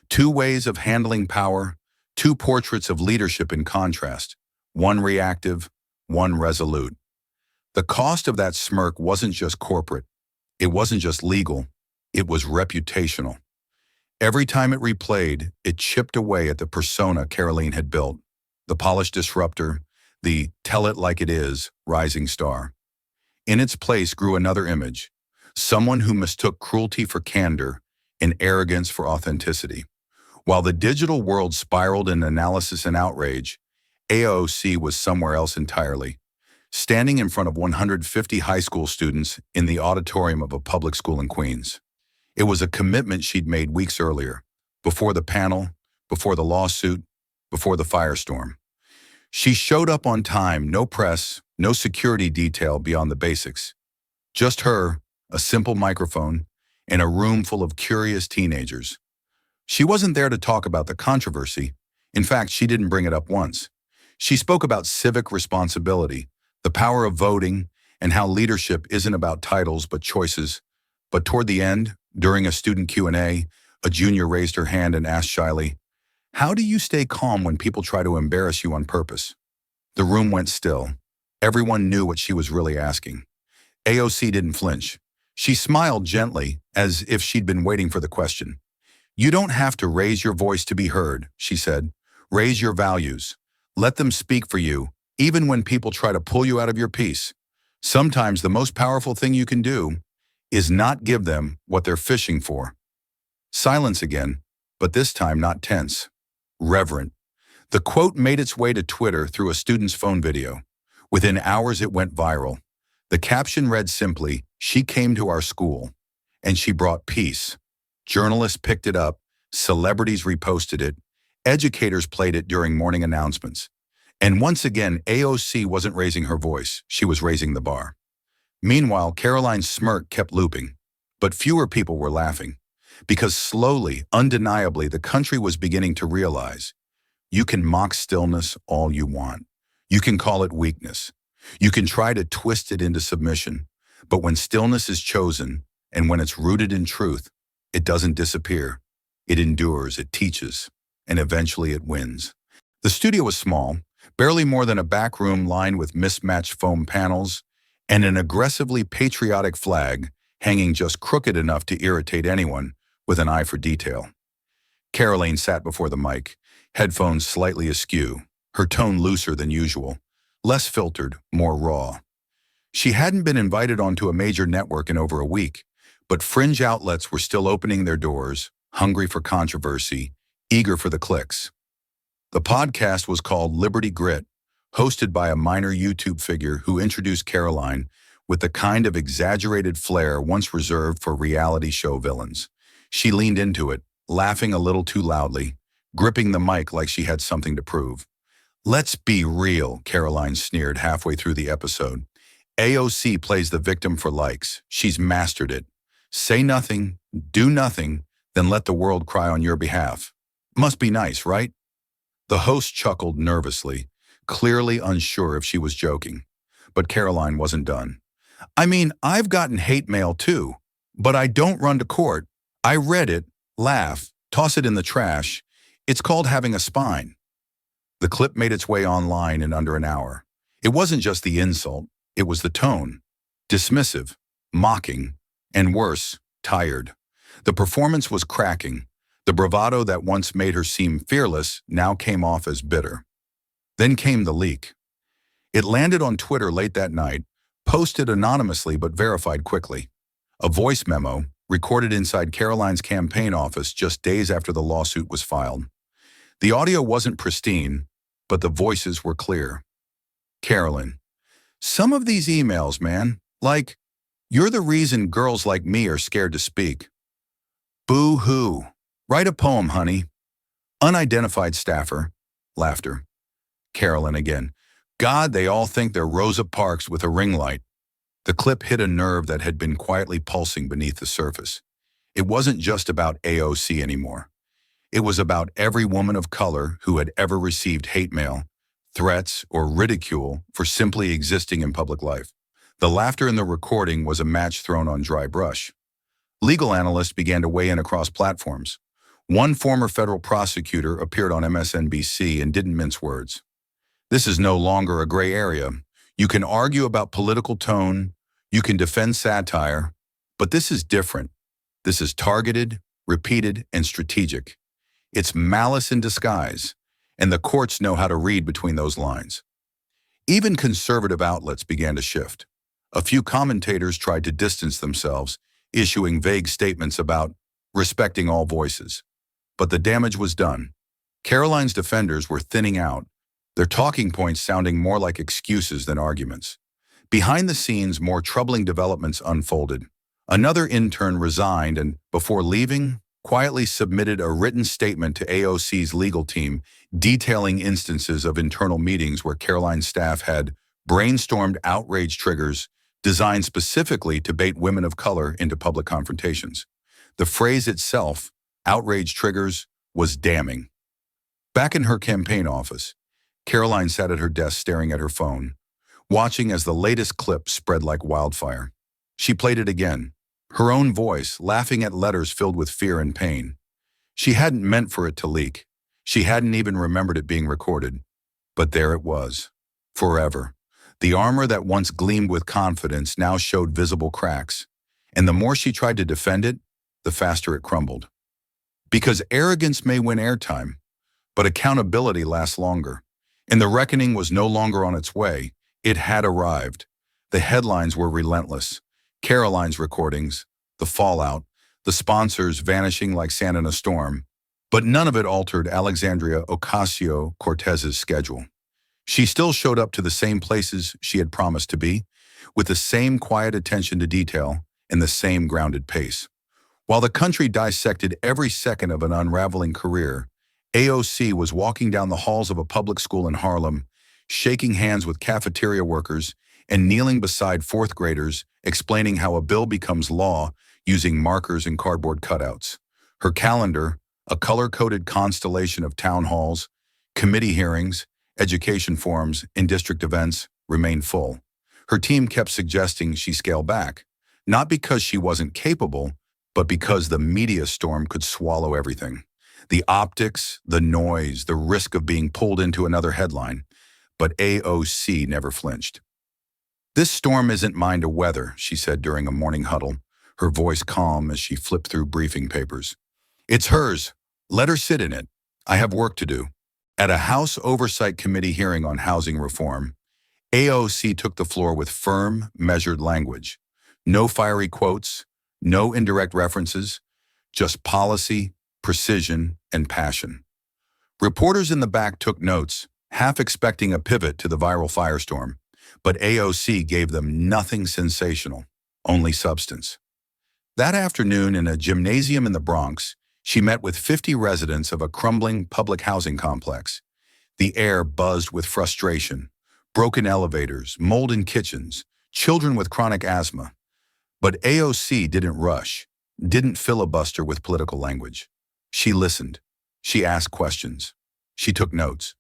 Two ways of handling power, two portraits of leadership in contrast, one reactive, one resolute. The cost of that smirk wasn't just corporate. It wasn't just legal. It was reputational. Every time it replayed, it chipped away at the persona Karoline had built. The polished disruptor, the tell it like it is rising star. In its place grew another image, someone who mistook cruelty for candor and arrogance for authenticity. While the digital world spiraled in analysis and outrage, AOC was somewhere else entirely, standing in front of 150 high school students in the auditorium of a public school in Queens. It was a commitment she'd made weeks earlier, before the panel, before the lawsuit, before the firestorm. She showed up on time, no press, no security detail beyond the basics. Just her, a simple microphone, and a room full of curious teenagers. She wasn't there to talk about the controversy. In fact, she didn't bring it up once. She spoke about civic responsibility, the power of voting, and how leadership isn't about titles but choices. But toward the end, during a student Q&A, a junior raised her hand and asked shyly, "How do you stay calm when people try to embarrass you on purpose?" The room went still. Everyone knew what she was really asking. AOC didn't flinch. She smiled gently, as if she'd been waiting for the question. "You don't have to raise your voice to be heard," she said. "Raise your values. Let them speak for you, even when people try to pull you out of your peace. Sometimes the most powerful thing you can do is not give them what they're fishing for." Silence again, but this time not tense. Reverent. The quote made its way to Twitter through a student's phone video. Within hours it went viral. The caption read simply, "She came to our school, and she brought peace." Journalists picked it up, celebrities reposted it, educators played it during morning announcements. And once again, AOC wasn't raising her voice, she was raising the bar. Meanwhile, Karoline's smirk kept looping, but fewer people were laughing. Because slowly, undeniably, the country was beginning to realize, you can mock stillness all you want. You can call it weakness. You can try to twist it into submission. But when stillness is chosen, and when it's rooted in truth, it doesn't disappear. It endures, it teaches, and eventually it wins. The studio was small, barely more than a back room lined with mismatched foam panels, and an aggressively patriotic flag hanging just crooked enough to irritate anyone with an eye for detail. Karoline sat before the mic, headphones slightly askew, her tone looser than usual, less filtered, more raw. She hadn't been invited onto a major network in over a week, but fringe outlets were still opening their doors, hungry for controversy, eager for the clicks. The podcast was called Liberty Grit, hosted by a minor YouTube figure who introduced Karoline with the kind of exaggerated flair once reserved for reality show villains. She leaned into it, laughing a little too loudly, gripping the mic like she had something to prove. "Let's be real," Karoline sneered halfway through the episode. "AOC plays the victim for likes. She's mastered it. Say nothing, do nothing, then let the world cry on your behalf. Must be nice, right?" The host chuckled nervously, clearly unsure if she was joking. But Karoline wasn't done. "I mean, I've gotten hate mail too, but I don't run to court. I read it, laugh, toss it in the trash. It's called having a spine." The clip made its way online in under an hour. It wasn't just the insult, it was the tone. Dismissive, mocking, and worse, tired. The performance was cracking. The bravado that once made her seem fearless now came off as bitter. Then came the leak. It landed on Twitter late that night, posted anonymously but verified quickly. A voice memo, recorded inside Karoline's campaign office just days after the lawsuit was filed. The audio wasn't pristine, but the voices were clear. "Karoline, some of these emails, man, like, you're the reason girls like me are scared to speak. Boo-hoo. Write a poem, honey." Unidentified staffer. Laughter. Karoline again. "God, they all think they're Rosa Parks with a ring light." The clip hit a nerve that had been quietly pulsing beneath the surface. It wasn't just about AOC anymore. It was about every woman of color who had ever received hate mail, threats, or ridicule for simply existing in public life. The laughter in the recording was a match thrown on dry brush. Legal analysts began to weigh in across platforms. One former federal prosecutor appeared on MSNBC and didn't mince words. "This is no longer a gray area. You can argue about political tone, you can defend satire, but this is different. This is targeted, repeated, and strategic. It's malice in disguise, and the courts know how to read between those lines." Even conservative outlets began to shift. A few commentators tried to distance themselves, issuing vague statements about respecting all voices. But the damage was done. Karoline's defenders were thinning out, their talking points sounding more like excuses than arguments. Behind the scenes, more troubling developments unfolded. Another intern resigned and, before leaving, quietly submitted a written statement to AOC's legal team detailing instances of internal meetings where Karoline's staff had brainstormed outrage triggers designed specifically to bait women of color into public confrontations. The phrase itself, outrage triggers, was damning. Back in her campaign office, Karoline sat at her desk staring at her phone, watching as the latest clip spread like wildfire. She played it again, her own voice laughing at letters filled with fear and pain. She hadn't meant for it to leak. She hadn't even remembered it being recorded. But there it was, forever. The armor that once gleamed with confidence now showed visible cracks. And the more she tried to defend it, the faster it crumbled. Because arrogance may win airtime, but accountability lasts longer. And the reckoning was no longer on its way. It had arrived. The headlines were relentless. Karoline's recordings, the fallout, the sponsors vanishing like sand in a storm. But none of it altered Alexandria Ocasio-Cortez's schedule. She still showed up to the same places she had promised to be, with the same quiet attention to detail and the same grounded pace. While the country dissected every second of an unraveling career, AOC was walking down the halls of a public school in Harlem, shaking hands with cafeteria workers and kneeling beside fourth graders, explaining how a bill becomes law using markers and cardboard cutouts. Her calendar, a color-coded constellation of town halls, committee hearings, education forums, and district events, remained full. Her team kept suggesting she scale back, not because she wasn't capable, but because the media storm could swallow everything. The optics, the noise, the risk of being pulled into another headline. But AOC never flinched. "This storm isn't mine to weather," she said during a morning huddle, her voice calm as she flipped through briefing papers. "It's hers. Let her sit in it. I have work to do." At a House Oversight Committee hearing on housing reform, AOC took the floor with firm, measured language. No fiery quotes, no indirect references, just policy, precision, and passion. Reporters in the back took notes, half expecting a pivot to the viral firestorm, but AOC gave them nothing sensational, only substance. That afternoon in a gymnasium in the Bronx, she met with 50 residents of a crumbling public housing complex. The air buzzed with frustration, broken elevators, mold in kitchens, children with chronic asthma. But AOC didn't rush, didn't filibuster with political language. She listened. She asked questions. She took notes.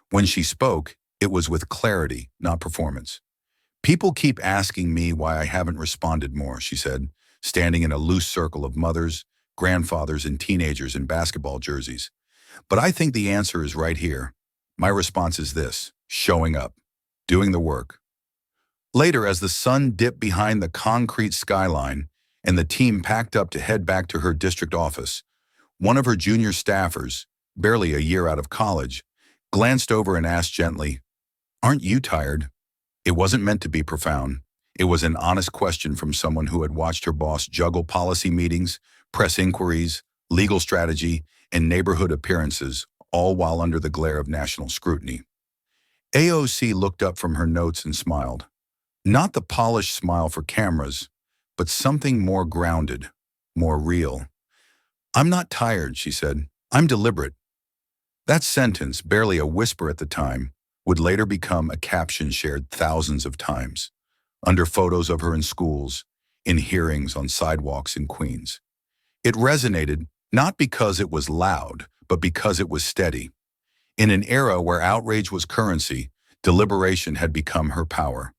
When she spoke, it was with clarity, not performance. "People keep asking me why I haven't responded more," she said, standing in a loose circle of mothers, grandfathers, and teenagers in basketball jerseys. "But I think the answer is right here. My response is this: showing up, doing the work." Later, as the sun dipped behind the concrete skyline and the team packed up to head back to her district office, one of her junior staffers, barely a year out of college, glanced over and asked gently, "Aren't you tired?" It wasn't meant to be profound. It was an honest question from someone who had watched her boss juggle policy meetings, press inquiries, legal strategy, and neighborhood appearances, all while under the glare of national scrutiny. AOC looked up from her notes and smiled. Not the polished smile for cameras, but something more grounded, more real. "I'm not tired," she said. "I'm deliberate." That sentence, barely a whisper at the time, would later become a caption shared thousands of times, under photos of her in schools, in hearings on sidewalks in Queens. It resonated not because it was loud, but because it was steady. In an era where outrage was currency, deliberation had become her power.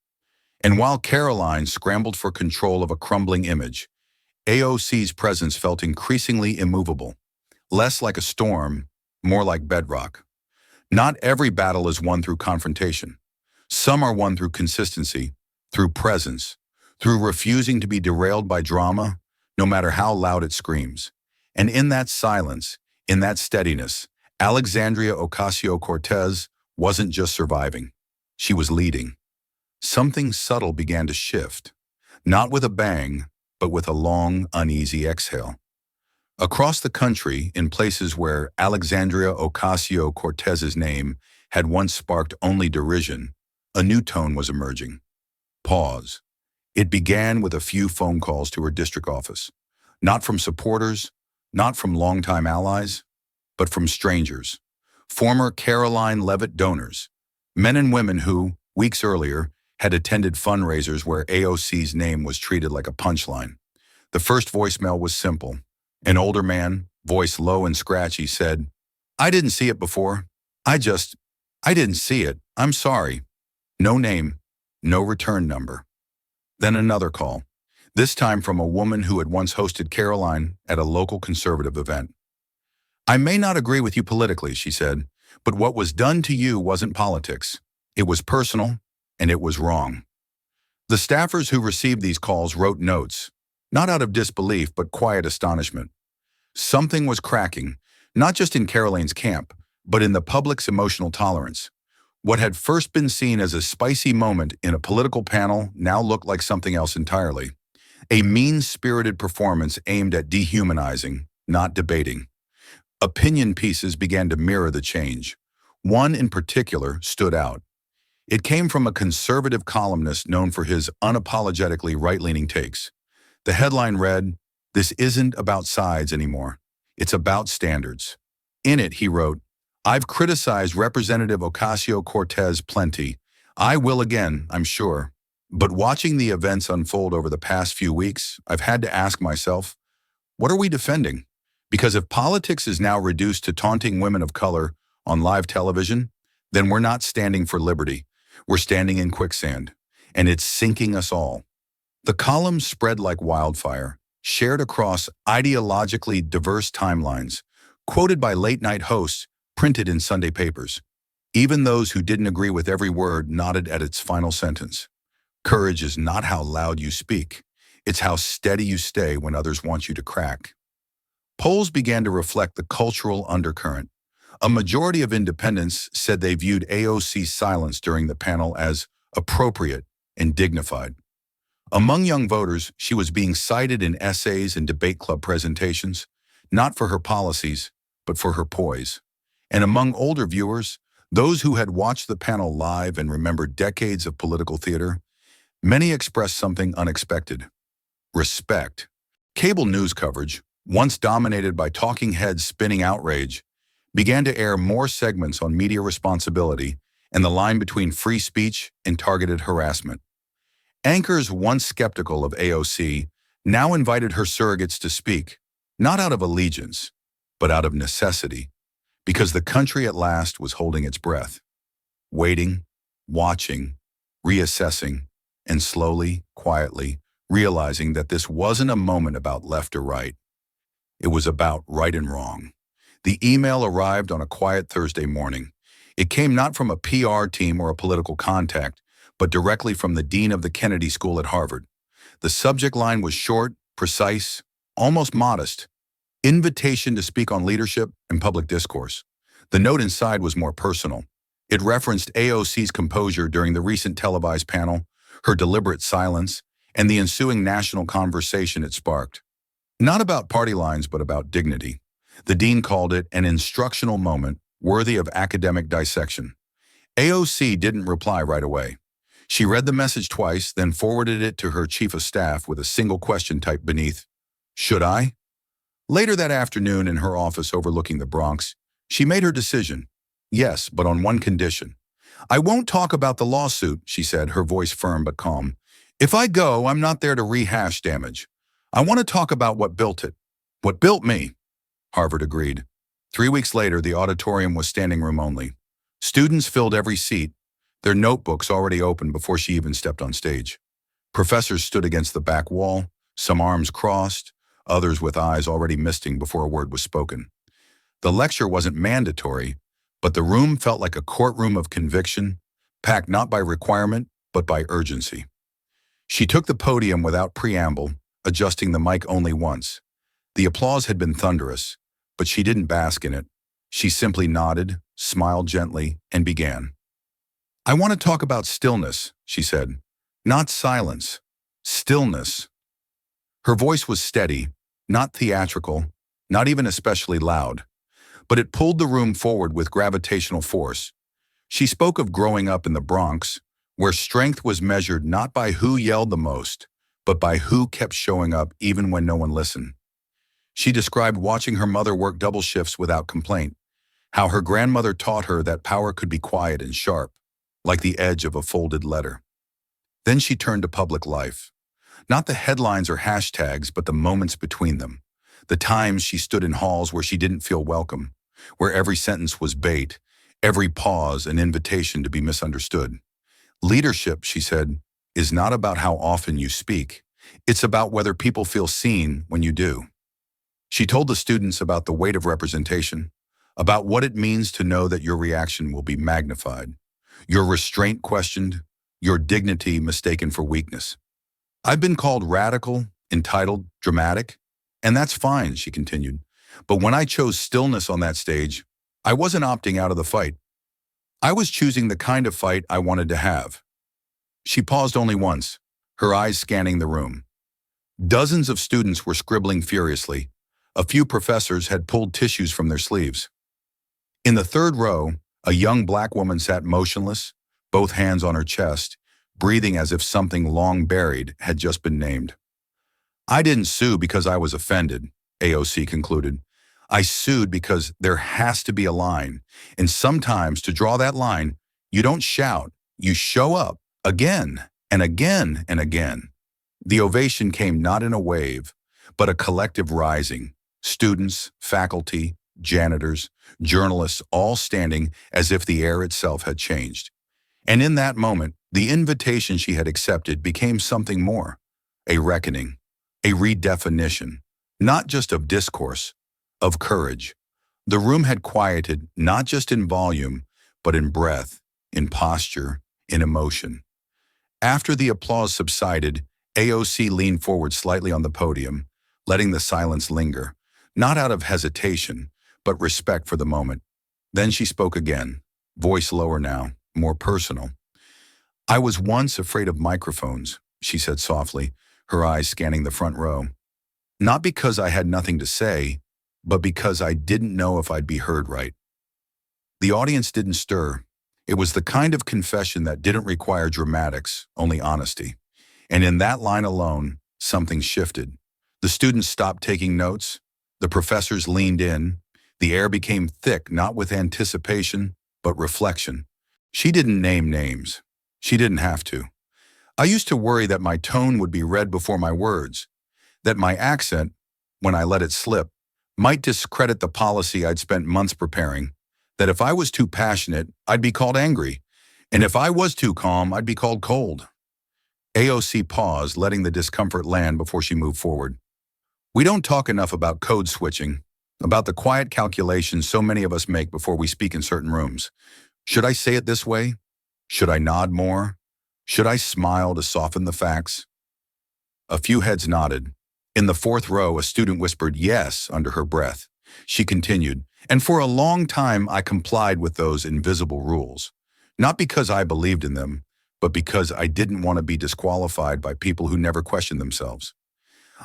And while Karoline scrambled for control of a crumbling image, AOC's presence felt increasingly immovable, less like a storm, more like bedrock. Not every battle is won through confrontation. Some are won through consistency, through presence, through refusing to be derailed by drama, no matter how loud it screams. And in that silence, in that steadiness, Alexandria Ocasio-Cortez wasn't just surviving. She was leading. Something subtle began to shift, not with a bang, but with a long, uneasy exhale. Across the country, in places where Alexandria Ocasio-Cortez's name had once sparked only derision, a new tone was emerging. Pause. It began with a few phone calls to her district office, not from supporters, not from longtime allies, but from strangers, former Karoline Leavitt donors, men and women who, weeks earlier, had attended fundraisers where AOC's name was treated like a punchline. The first voicemail was simple. An older man, voice low and scratchy, said, "I didn't see it before. I just, I didn't see it. I'm sorry." No name, no return number. Then another call, this time from a woman who had once hosted Karoline at a local conservative event. "I may not agree with you politically," she said, "but what was done to you wasn't politics. It was personal, and it was wrong." The staffers who received these calls wrote notes, not out of disbelief but quiet astonishment. Something was cracking, not just in Karoline's camp, but in the public's emotional tolerance. What had first been seen as a spicy moment in a political panel now looked like something else entirely. A mean-spirited performance aimed at dehumanizing, not debating. Opinion pieces began to mirror the change. One in particular stood out. It came from a conservative columnist known for his unapologetically right-leaning takes. The headline read, "This isn't about sides anymore. It's about standards." In it, he wrote, "I've criticized Representative Ocasio-Cortez plenty. I will again, I'm sure. But watching the events unfold over the past few weeks, I've had to ask myself, what are we defending? Because if politics is now reduced to taunting women of color on live television, then we're not standing for liberty. We're standing in quicksand, and it's sinking us all." The column spread like wildfire, shared across ideologically diverse timelines, quoted by late-night hosts, printed in Sunday papers. Even those who didn't agree with every word nodded at its final sentence. Courage is not how loud you speak. It's how steady you stay when others want you to crack. Polls began to reflect the cultural undercurrent. A majority of independents said they viewed AOC's silence during the panel as appropriate and dignified. Among young voters, she was being cited in essays and debate club presentations, not for her policies, but for her poise. And among older viewers, those who had watched the panel live and remembered decades of political theater, many expressed something unexpected: respect. Cable news coverage, once dominated by talking heads spinning outrage, began to air more segments on media responsibility and the line between free speech and targeted harassment. Anchors once skeptical of AOC now invited her surrogates to speak, not out of allegiance, but out of necessity, because the country at last was holding its breath, waiting, watching, reassessing, and slowly, quietly, realizing that this wasn't a moment about left or right. It was about right and wrong. The email arrived on a quiet Thursday morning. It came not from a PR team or a political contact, but directly from the dean of the Kennedy School at Harvard. The subject line was short, precise, almost modest: invitation to speak on leadership and public discourse. The note inside was more personal. It referenced AOC's composure during the recent televised panel, her deliberate silence, and the ensuing national conversation it sparked. Not about party lines, but about dignity. The dean called it an instructional moment worthy of academic dissection. AOC didn't reply right away. She read the message twice, then forwarded it to her chief of staff with a single question typed beneath, "Should I?" Later that afternoon, in her office overlooking the Bronx, she made her decision. Yes, but on one condition. "I won't talk about the lawsuit," she said, her voice firm but calm. "If I go, I'm not there to rehash damage. I want to talk about what built it. What built me." Harvard agreed. 3 weeks later, the auditorium was standing room only. Students filled every seat, their notebooks already open before she even stepped on stage. Professors stood against the back wall, some arms crossed, others with eyes already misting before a word was spoken. The lecture wasn't mandatory, but the room felt like a courtroom of conviction, packed not by requirement, but by urgency. She took the podium without preamble, adjusting the mic only once. The applause had been thunderous, but she didn't bask in it. She simply nodded, smiled gently, and began. "I want to talk about stillness," she said. "Not silence. Stillness." Her voice was steady, not theatrical, not even especially loud, but it pulled the room forward with gravitational force. She spoke of growing up in the Bronx, where strength was measured not by who yelled the most, but by who kept showing up even when no one listened. She described watching her mother work double shifts without complaint, how her grandmother taught her that power could be quiet and sharp, like the edge of a folded letter. Then she turned to public life. Not the headlines or hashtags, but the moments between them. The times she stood in halls where she didn't feel welcome, where every sentence was bait, every pause an invitation to be misunderstood. Leadership, she said, is not about how often you speak. It's about whether people feel seen when you do. She told the students about the weight of representation, about what it means to know that your reaction will be magnified, your restraint questioned, your dignity mistaken for weakness. I've been called radical, entitled, dramatic, and that's fine, she continued. But when I chose stillness on that stage, I wasn't opting out of the fight. I was choosing the kind of fight I wanted to have. She paused only once, her eyes scanning the room. Dozens of students were scribbling furiously. A few professors had pulled tissues from their sleeves. In the third row, a young black woman sat motionless, both hands on her chest, breathing as if something long buried had just been named. I didn't sue because I was offended, AOC concluded. I sued because there has to be a line, and sometimes to draw that line, you don't shout, you show up again and again and again. The ovation came not in a wave, but a collective rising, students, faculty, janitors, journalists all standing as if the air itself had changed. And in that moment, the invitation she had accepted became something more, a reckoning, a redefinition, not just of discourse, of courage. The room had quieted not just in volume, but in breath, in posture, in emotion. After the applause subsided, AOC leaned forward slightly on the podium, letting the silence linger, not out of hesitation, but respect for the moment. Then she spoke again, voice lower now, more personal. I was once afraid of microphones, she said softly, her eyes scanning the front row. Not because I had nothing to say, but because I didn't know if I'd be heard right. The audience didn't stir. It was the kind of confession that didn't require dramatics, only honesty. And in that line alone, something shifted. The students stopped taking notes. The professors leaned in. The air became thick, not with anticipation, but reflection. She didn't name names. She didn't have to. I used to worry that my tone would be read before my words, that my accent, when I let it slip, might discredit the policy I'd spent months preparing, that if I was too passionate, I'd be called angry, and if I was too calm, I'd be called cold. AOC paused, letting the discomfort land before she moved forward. We don't talk enough about code switching, about the quiet calculations so many of us make before we speak in certain rooms. Should I say it this way? Should I nod more? Should I smile to soften the facts? A few heads nodded. In the fourth row, a student whispered yes under her breath. She continued, and for a long time I complied with those invisible rules, not because I believed in them, but because I didn't want to be disqualified by people who never questioned themselves.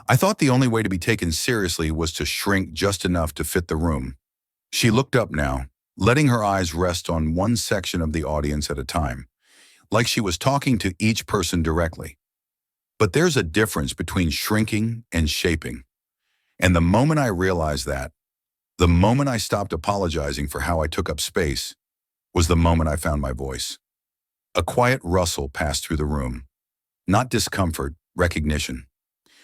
I thought the only way to be taken seriously was to shrink just enough to fit the room. She looked up now, letting her eyes rest on one section of the audience at a time, like she was talking to each person directly. But there's a difference between shrinking and shaping. And the moment I realized that, the moment I stopped apologizing for how I took up space, was the moment I found my voice. A quiet rustle passed through the room. Not discomfort, recognition.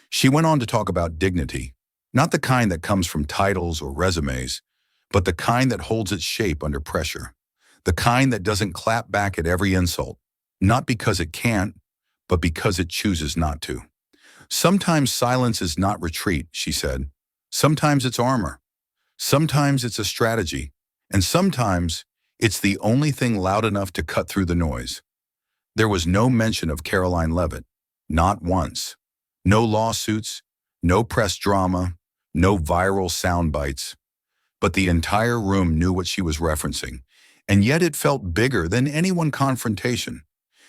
She went on to talk about dignity, not the kind that comes from titles or resumes, but the kind that holds its shape under pressure, the kind that doesn't clap back at every insult, not because it can't, but because it chooses not to. Sometimes silence is not retreat, she said. Sometimes it's armor. Sometimes it's a strategy. And sometimes it's the only thing loud enough to cut through the noise. There was no mention of Karoline Leavitt, not once. No lawsuits, no press drama, no viral sound bites. But the entire room knew what she was referencing, and yet it felt bigger than any one confrontation,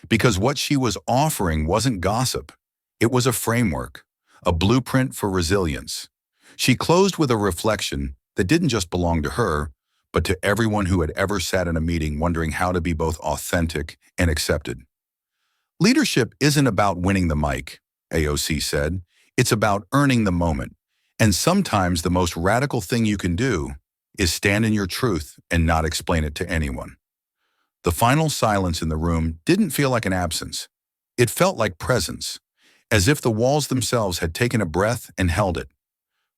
because what she was offering wasn't gossip. It was a framework, a blueprint for resilience. She closed with a reflection that didn't just belong to her, but to everyone who had ever sat in a meeting wondering how to be both authentic and accepted. Leadership isn't about winning the mic, AOC said. It's about earning the moment. And sometimes the most radical thing you can do is stand in your truth and not explain it to anyone. The final silence in the room didn't feel like an absence. It felt like presence, as if the walls themselves had taken a breath and held it.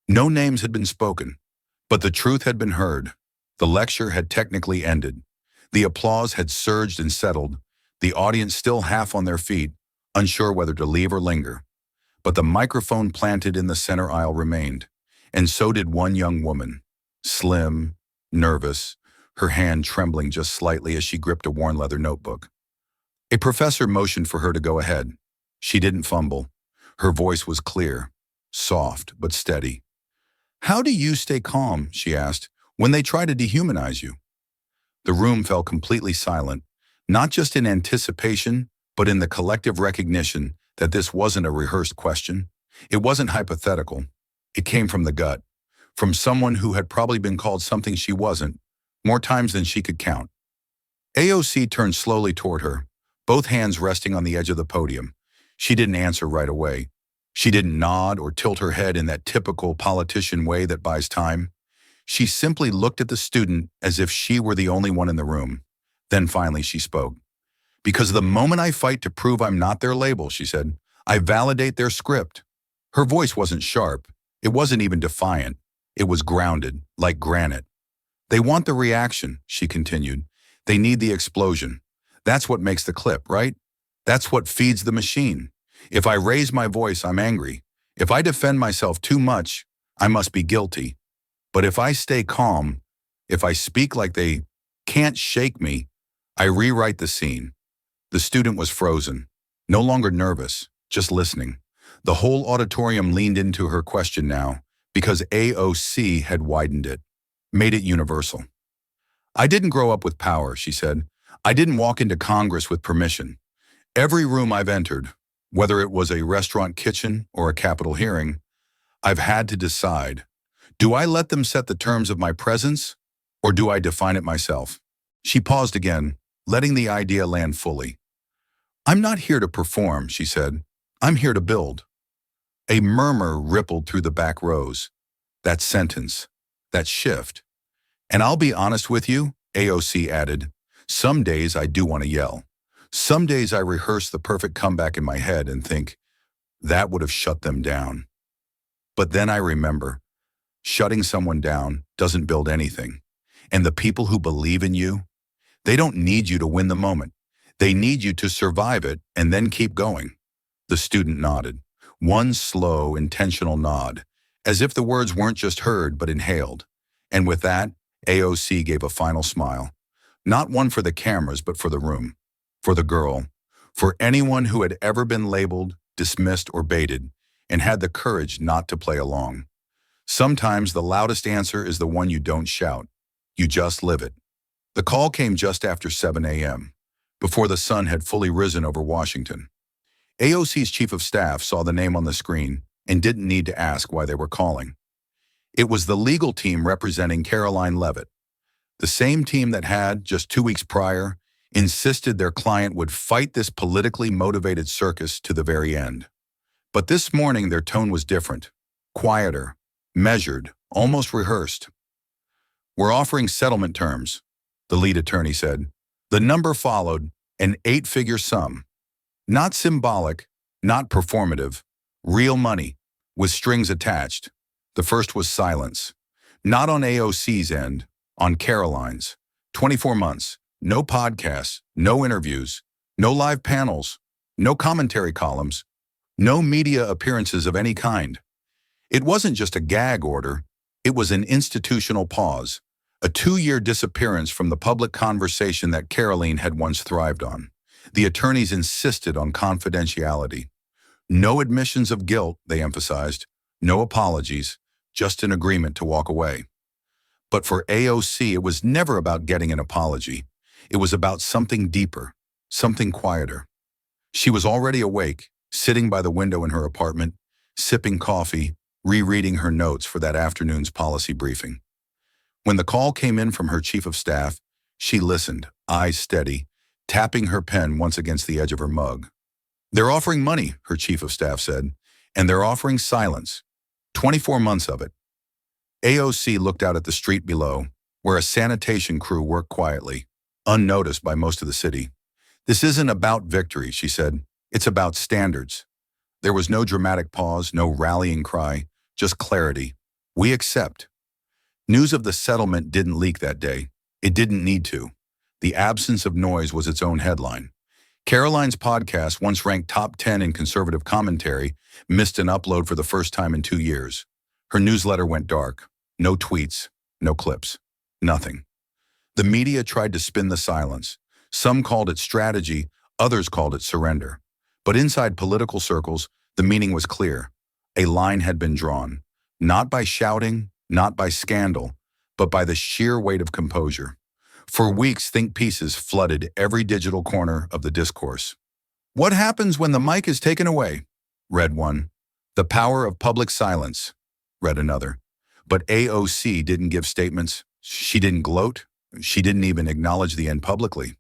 No names had been spoken, but the truth had been heard. The lecture had technically ended. The applause had surged and settled, the audience still half on their feet, unsure whether to leave or linger. But the microphone planted in the center aisle remained, and so did one young woman, slim, nervous, her hand trembling just slightly as she gripped a worn leather notebook. A professor motioned for her to go ahead. She didn't fumble. Her voice was clear, soft but steady. "How do you stay calm," she asked, "when they try to dehumanize you?" The room fell completely silent, not just in anticipation, but in the collective recognition that this wasn't a rehearsed question. It wasn't hypothetical. It came from the gut, from someone who had probably been called something she wasn't, more times than she could count. AOC turned slowly toward her, both hands resting on the edge of the podium. She didn't answer right away. She didn't nod or tilt her head in that typical politician way that buys time. She simply looked at the student as if she were the only one in the room. Then finally she spoke. "Because the moment I fight to prove I'm not their label," she said, "I validate their script." Her voice wasn't sharp. It wasn't even defiant. It was grounded, like granite. "They want the reaction," she continued. "They need the explosion. That's what makes the clip, right? That's what feeds the machine. If I raise my voice, I'm angry. If I defend myself too much, I must be guilty. But if I stay calm, if I speak like they can't shake me, I rewrite the scene." The student was frozen, no longer nervous, just listening. The whole auditorium leaned into her question now, because AOC had widened it, made it universal. "I didn't grow up with power," she said. "I didn't walk into Congress with permission. Every room I've entered, whether it was a restaurant kitchen or a Capitol hearing, I've had to decide, do I let them set the terms of my presence, or do I define it myself?" She paused again, letting the idea land fully. "I'm not here to perform," she said. "I'm here to build." A murmur rippled through the back rows. That sentence, that shift. "And I'll be honest with you," AOC added, "some days I do want to yell. Some days I rehearse the perfect comeback in my head and think, that would have shut them down. But then I remember, shutting someone down doesn't build anything. And the people who believe in you, they don't need you to win the moment. They need you to survive it and then keep going." The student nodded, one slow, intentional nod, as if the words weren't just heard but inhaled. And with that, AOC gave a final smile. Not one for the cameras, but for the room, for the girl, for anyone who had ever been labeled, dismissed, or baited, and had the courage not to play along. Sometimes the loudest answer is the one you don't shout. You just live it. The call came just after 7 a.m., before the sun had fully risen over Washington. AOC's chief of staff saw the name on the screen and didn't need to ask why they were calling. It was the legal team representing Karoline Leavitt, the same team that had, just 2 weeks prior, insisted their client would fight this politically motivated circus to the very end. But this morning their tone was different, quieter, measured, almost rehearsed. "We're offering settlement terms," the lead attorney said. The number followed, an 8-figure sum. Not symbolic, not performative, real money, with strings attached. The first was silence. Not on AOC's end, on Karoline's. 24 months, no podcasts, no interviews, no live panels, no commentary columns, no media appearances of any kind. It wasn't just a gag order, it was an institutional pause, a 2-year disappearance from the public conversation that Karoline had once thrived on. The attorneys insisted on confidentiality. No admissions of guilt, they emphasized, no apologies, just an agreement to walk away. But for AOC, it was never about getting an apology. It was about something deeper, something quieter. She was already awake, sitting by the window in her apartment, sipping coffee, rereading her notes for that afternoon's policy briefing. When the call came in from her chief of staff, she listened, eyes steady, tapping her pen once against the edge of her mug. "They're offering money," her chief of staff said, "and they're offering silence. 24 months of it." AOC looked out at the street below, where a sanitation crew worked quietly, unnoticed by most of the city. "This isn't about victory," she said. "It's about standards." There was no dramatic pause, no rallying cry, just clarity. We accept. News of the settlement didn't leak that day. It didn't need to. The absence of noise was its own headline. Karoline's podcast, once ranked top 10 in conservative commentary, missed an upload for the first time in 2 years. Her newsletter went dark. No tweets, no clips, nothing. The media tried to spin the silence. Some called it strategy, others called it surrender. But inside political circles, the meaning was clear. A line had been drawn, not by shouting, not by scandal, but by the sheer weight of composure. For weeks, think pieces flooded every digital corner of the discourse. What happens when the mic is taken away? Read one. The power of public silence. Read another. But AOC didn't give statements. She didn't gloat. She didn't even acknowledge the end publicly.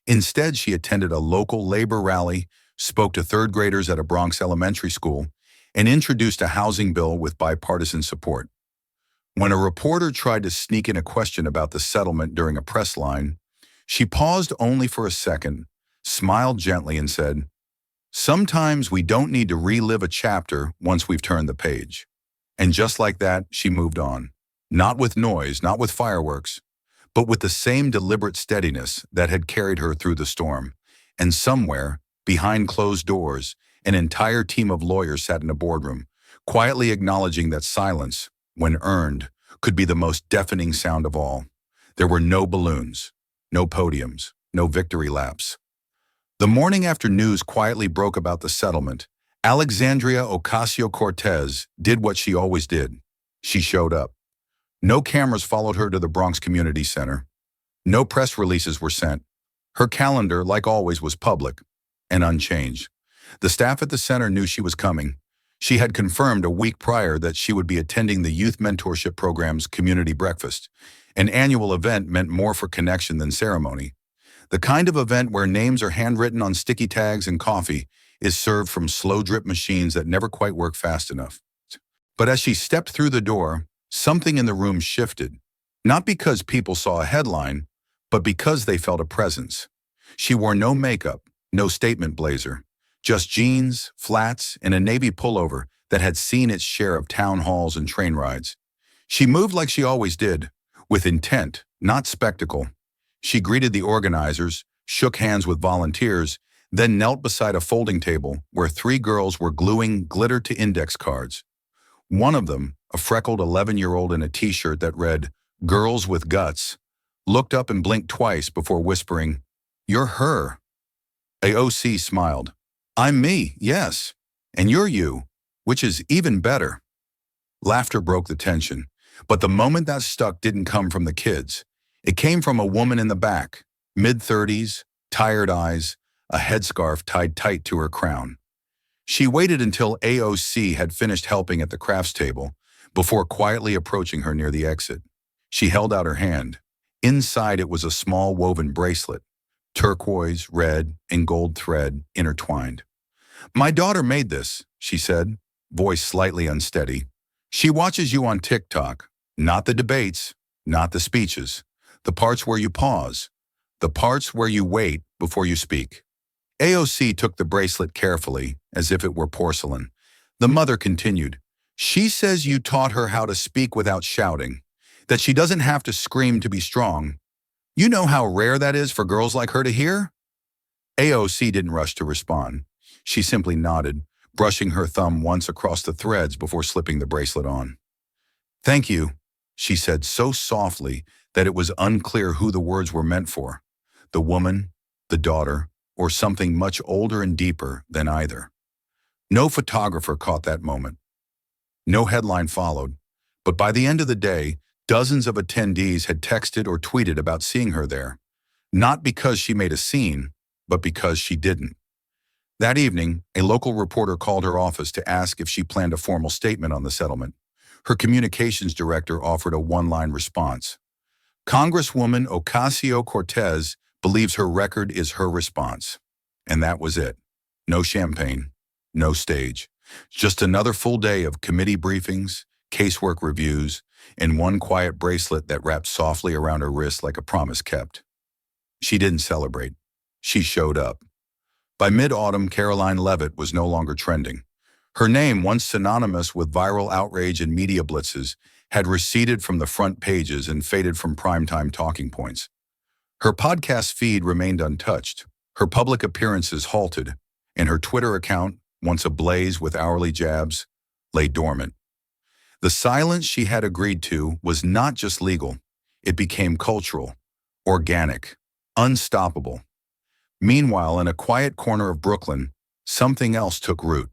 Instead, she attended a local labor rally, spoke to third graders at a Bronx elementary school, and introduced a housing bill with bipartisan support. When a reporter tried to sneak in a question about the settlement during a press line, she paused only for a second, smiled gently, and said, "Sometimes we don't need to relive a chapter once we've turned the page." And just like that, she moved on. Not with noise, not with fireworks, but with the same deliberate steadiness that had carried her through the storm. And somewhere, behind closed doors, an entire team of lawyers sat in a boardroom, quietly acknowledging that silence, when earned, could be the most deafening sound of all. There were no balloons, no podiums, no victory laps. The morning after news quietly broke about the settlement, Alexandria Ocasio-Cortez did what she always did. She showed up. No cameras followed her to the Bronx Community Center. No press releases were sent. Her calendar, like always, was public and unchanged. The staff at the center knew she was coming. She had confirmed a week prior that she would be attending the Youth Mentorship Program's community breakfast. An annual event meant more for connection than ceremony. The kind of event where names are handwritten on sticky tags and coffee is served from slow drip machines that never quite work fast enough. But as she stepped through the door, something in the room shifted. Not because people saw a headline, but because they felt a presence. She wore no makeup, no statement blazer. Just jeans, flats, and a navy pullover that had seen its share of town halls and train rides. She moved like she always did, with intent, not spectacle. She greeted the organizers, shook hands with volunteers, then knelt beside a folding table where 3 girls were gluing glitter to index cards. One of them, a freckled 11-year-old in a t-shirt that read, "Girls with Guts," looked up and blinked twice before whispering, "You're her." AOC smiled. "I'm me, yes. And you're you, which is even better." Laughter broke the tension, but the moment that stuck didn't come from the kids. It came from a woman in the back, mid-30s, tired eyes, a headscarf tied tight to her crown. She waited until AOC had finished helping at the crafts table before quietly approaching her near the exit. She held out her hand. Inside it was a small woven bracelet, turquoise, red, and gold thread intertwined. "My daughter made this," she said, voice slightly unsteady. "She watches you on TikTok, not the debates, not the speeches, the parts where you pause, the parts where you wait before you speak." AOC took the bracelet carefully, as if it were porcelain. The mother continued, "She says you taught her how to speak without shouting, that she doesn't have to scream to be strong. You know how rare that is for girls like her to hear?" AOC didn't rush to respond. She simply nodded, brushing her thumb once across the threads before slipping the bracelet on. "Thank you," she said so softly that it was unclear who the words were meant for. The woman, the daughter, or something much older and deeper than either. No photographer caught that moment. No headline followed, but by the end of the day, dozens of attendees had texted or tweeted about seeing her there, not because she made a scene, but because she didn't. That evening, a local reporter called her office to ask if she planned a formal statement on the settlement. Her communications director offered a one-line response. Congresswoman Ocasio-Cortez believes her record is her response. And that was it. No champagne, no stage. Just another full day of committee briefings, casework reviews, and one quiet bracelet that wrapped softly around her wrist like a promise kept. She didn't celebrate. She showed up. By mid-autumn, Karoline Leavitt was no longer trending. Her name, once synonymous with viral outrage and media blitzes, had receded from the front pages and faded from primetime talking points. Her podcast feed remained untouched, her public appearances halted, and her Twitter account, once ablaze with hourly jabs, lay dormant. The silence she had agreed to was not just legal, it became cultural, organic, unstoppable. Meanwhile, in a quiet corner of Brooklyn, something else took root.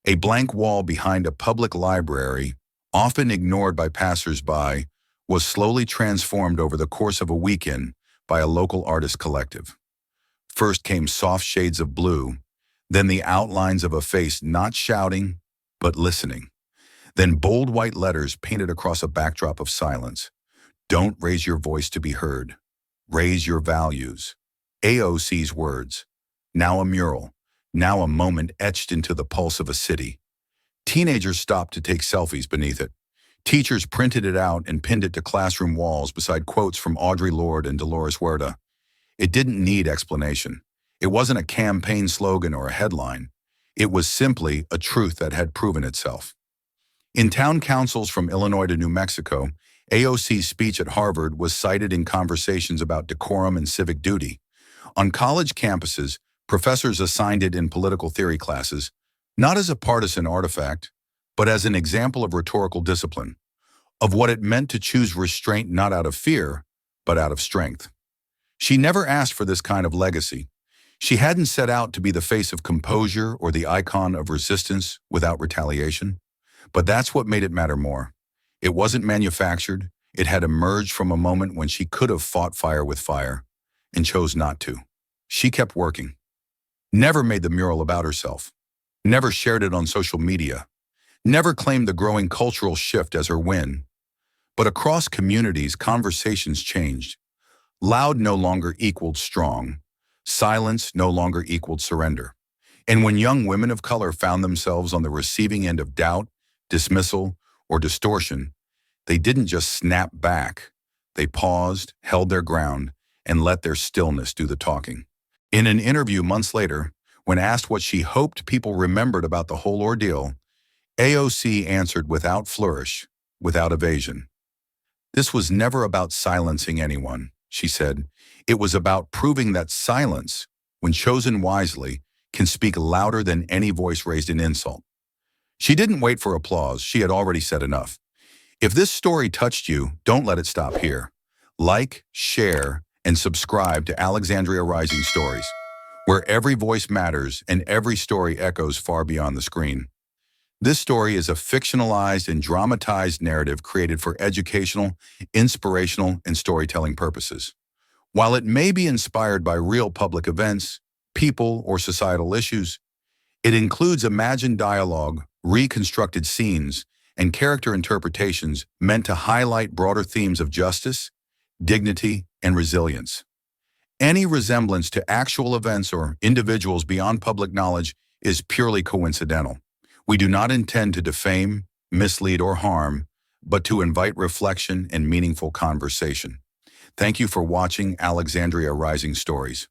A blank wall behind a public library, often ignored by passers-by, was slowly transformed over the course of a weekend by a local artist collective. First came soft shades of blue, then the outlines of a face not shouting, but listening. Then bold white letters painted across a backdrop of silence. Don't raise your voice to be heard. Raise your values. AOC's words. Now a mural. Now a moment etched into the pulse of a city. Teenagers stopped to take selfies beneath it. Teachers printed it out and pinned it to classroom walls beside quotes from Audre Lorde and Dolores Huerta. It didn't need explanation. It wasn't a campaign slogan or a headline. It was simply a truth that had proven itself. In town councils from Illinois to New Mexico, AOC's speech at Harvard was cited in conversations about decorum and civic duty. On college campuses, professors assigned it in political theory classes, not as a partisan artifact, but as an example of rhetorical discipline, of what it meant to choose restraint not out of fear, but out of strength. She never asked for this kind of legacy. She hadn't set out to be the face of composure or the icon of resistance without retaliation. But that's what made it matter more. It wasn't manufactured. It had emerged from a moment when she could have fought fire with fire and chose not to. She kept working. Never made the mural about herself. Never shared it on social media. Never claimed the growing cultural shift as her win. But across communities, conversations changed. Loud no longer equaled strong. Silence no longer equaled surrender. And when young women of color found themselves on the receiving end of doubt, dismissal, or distortion, they didn't just snap back. They paused, held their ground, and let their stillness do the talking. In an interview months later, when asked what she hoped people remembered about the whole ordeal, AOC answered without flourish, without evasion. This was never about silencing anyone, she said. It was about proving that silence, when chosen wisely, can speak louder than any voice raised in insult. She didn't wait for applause. She had already said enough. If this story touched you, don't let it stop here. Like, share, and subscribe to Alexandria Rising Stories, where every voice matters and every story echoes far beyond the screen. This story is a fictionalized and dramatized narrative created for educational, inspirational, and storytelling purposes. While it may be inspired by real public events, people, or societal issues, it includes imagined dialogue, reconstructed scenes, and character interpretations meant to highlight broader themes of justice, dignity, and resilience. Any resemblance to actual events or individuals beyond public knowledge is purely coincidental. We do not intend to defame, mislead, or harm, but to invite reflection and meaningful conversation. Thank you for watching Alexandria Rising Stories.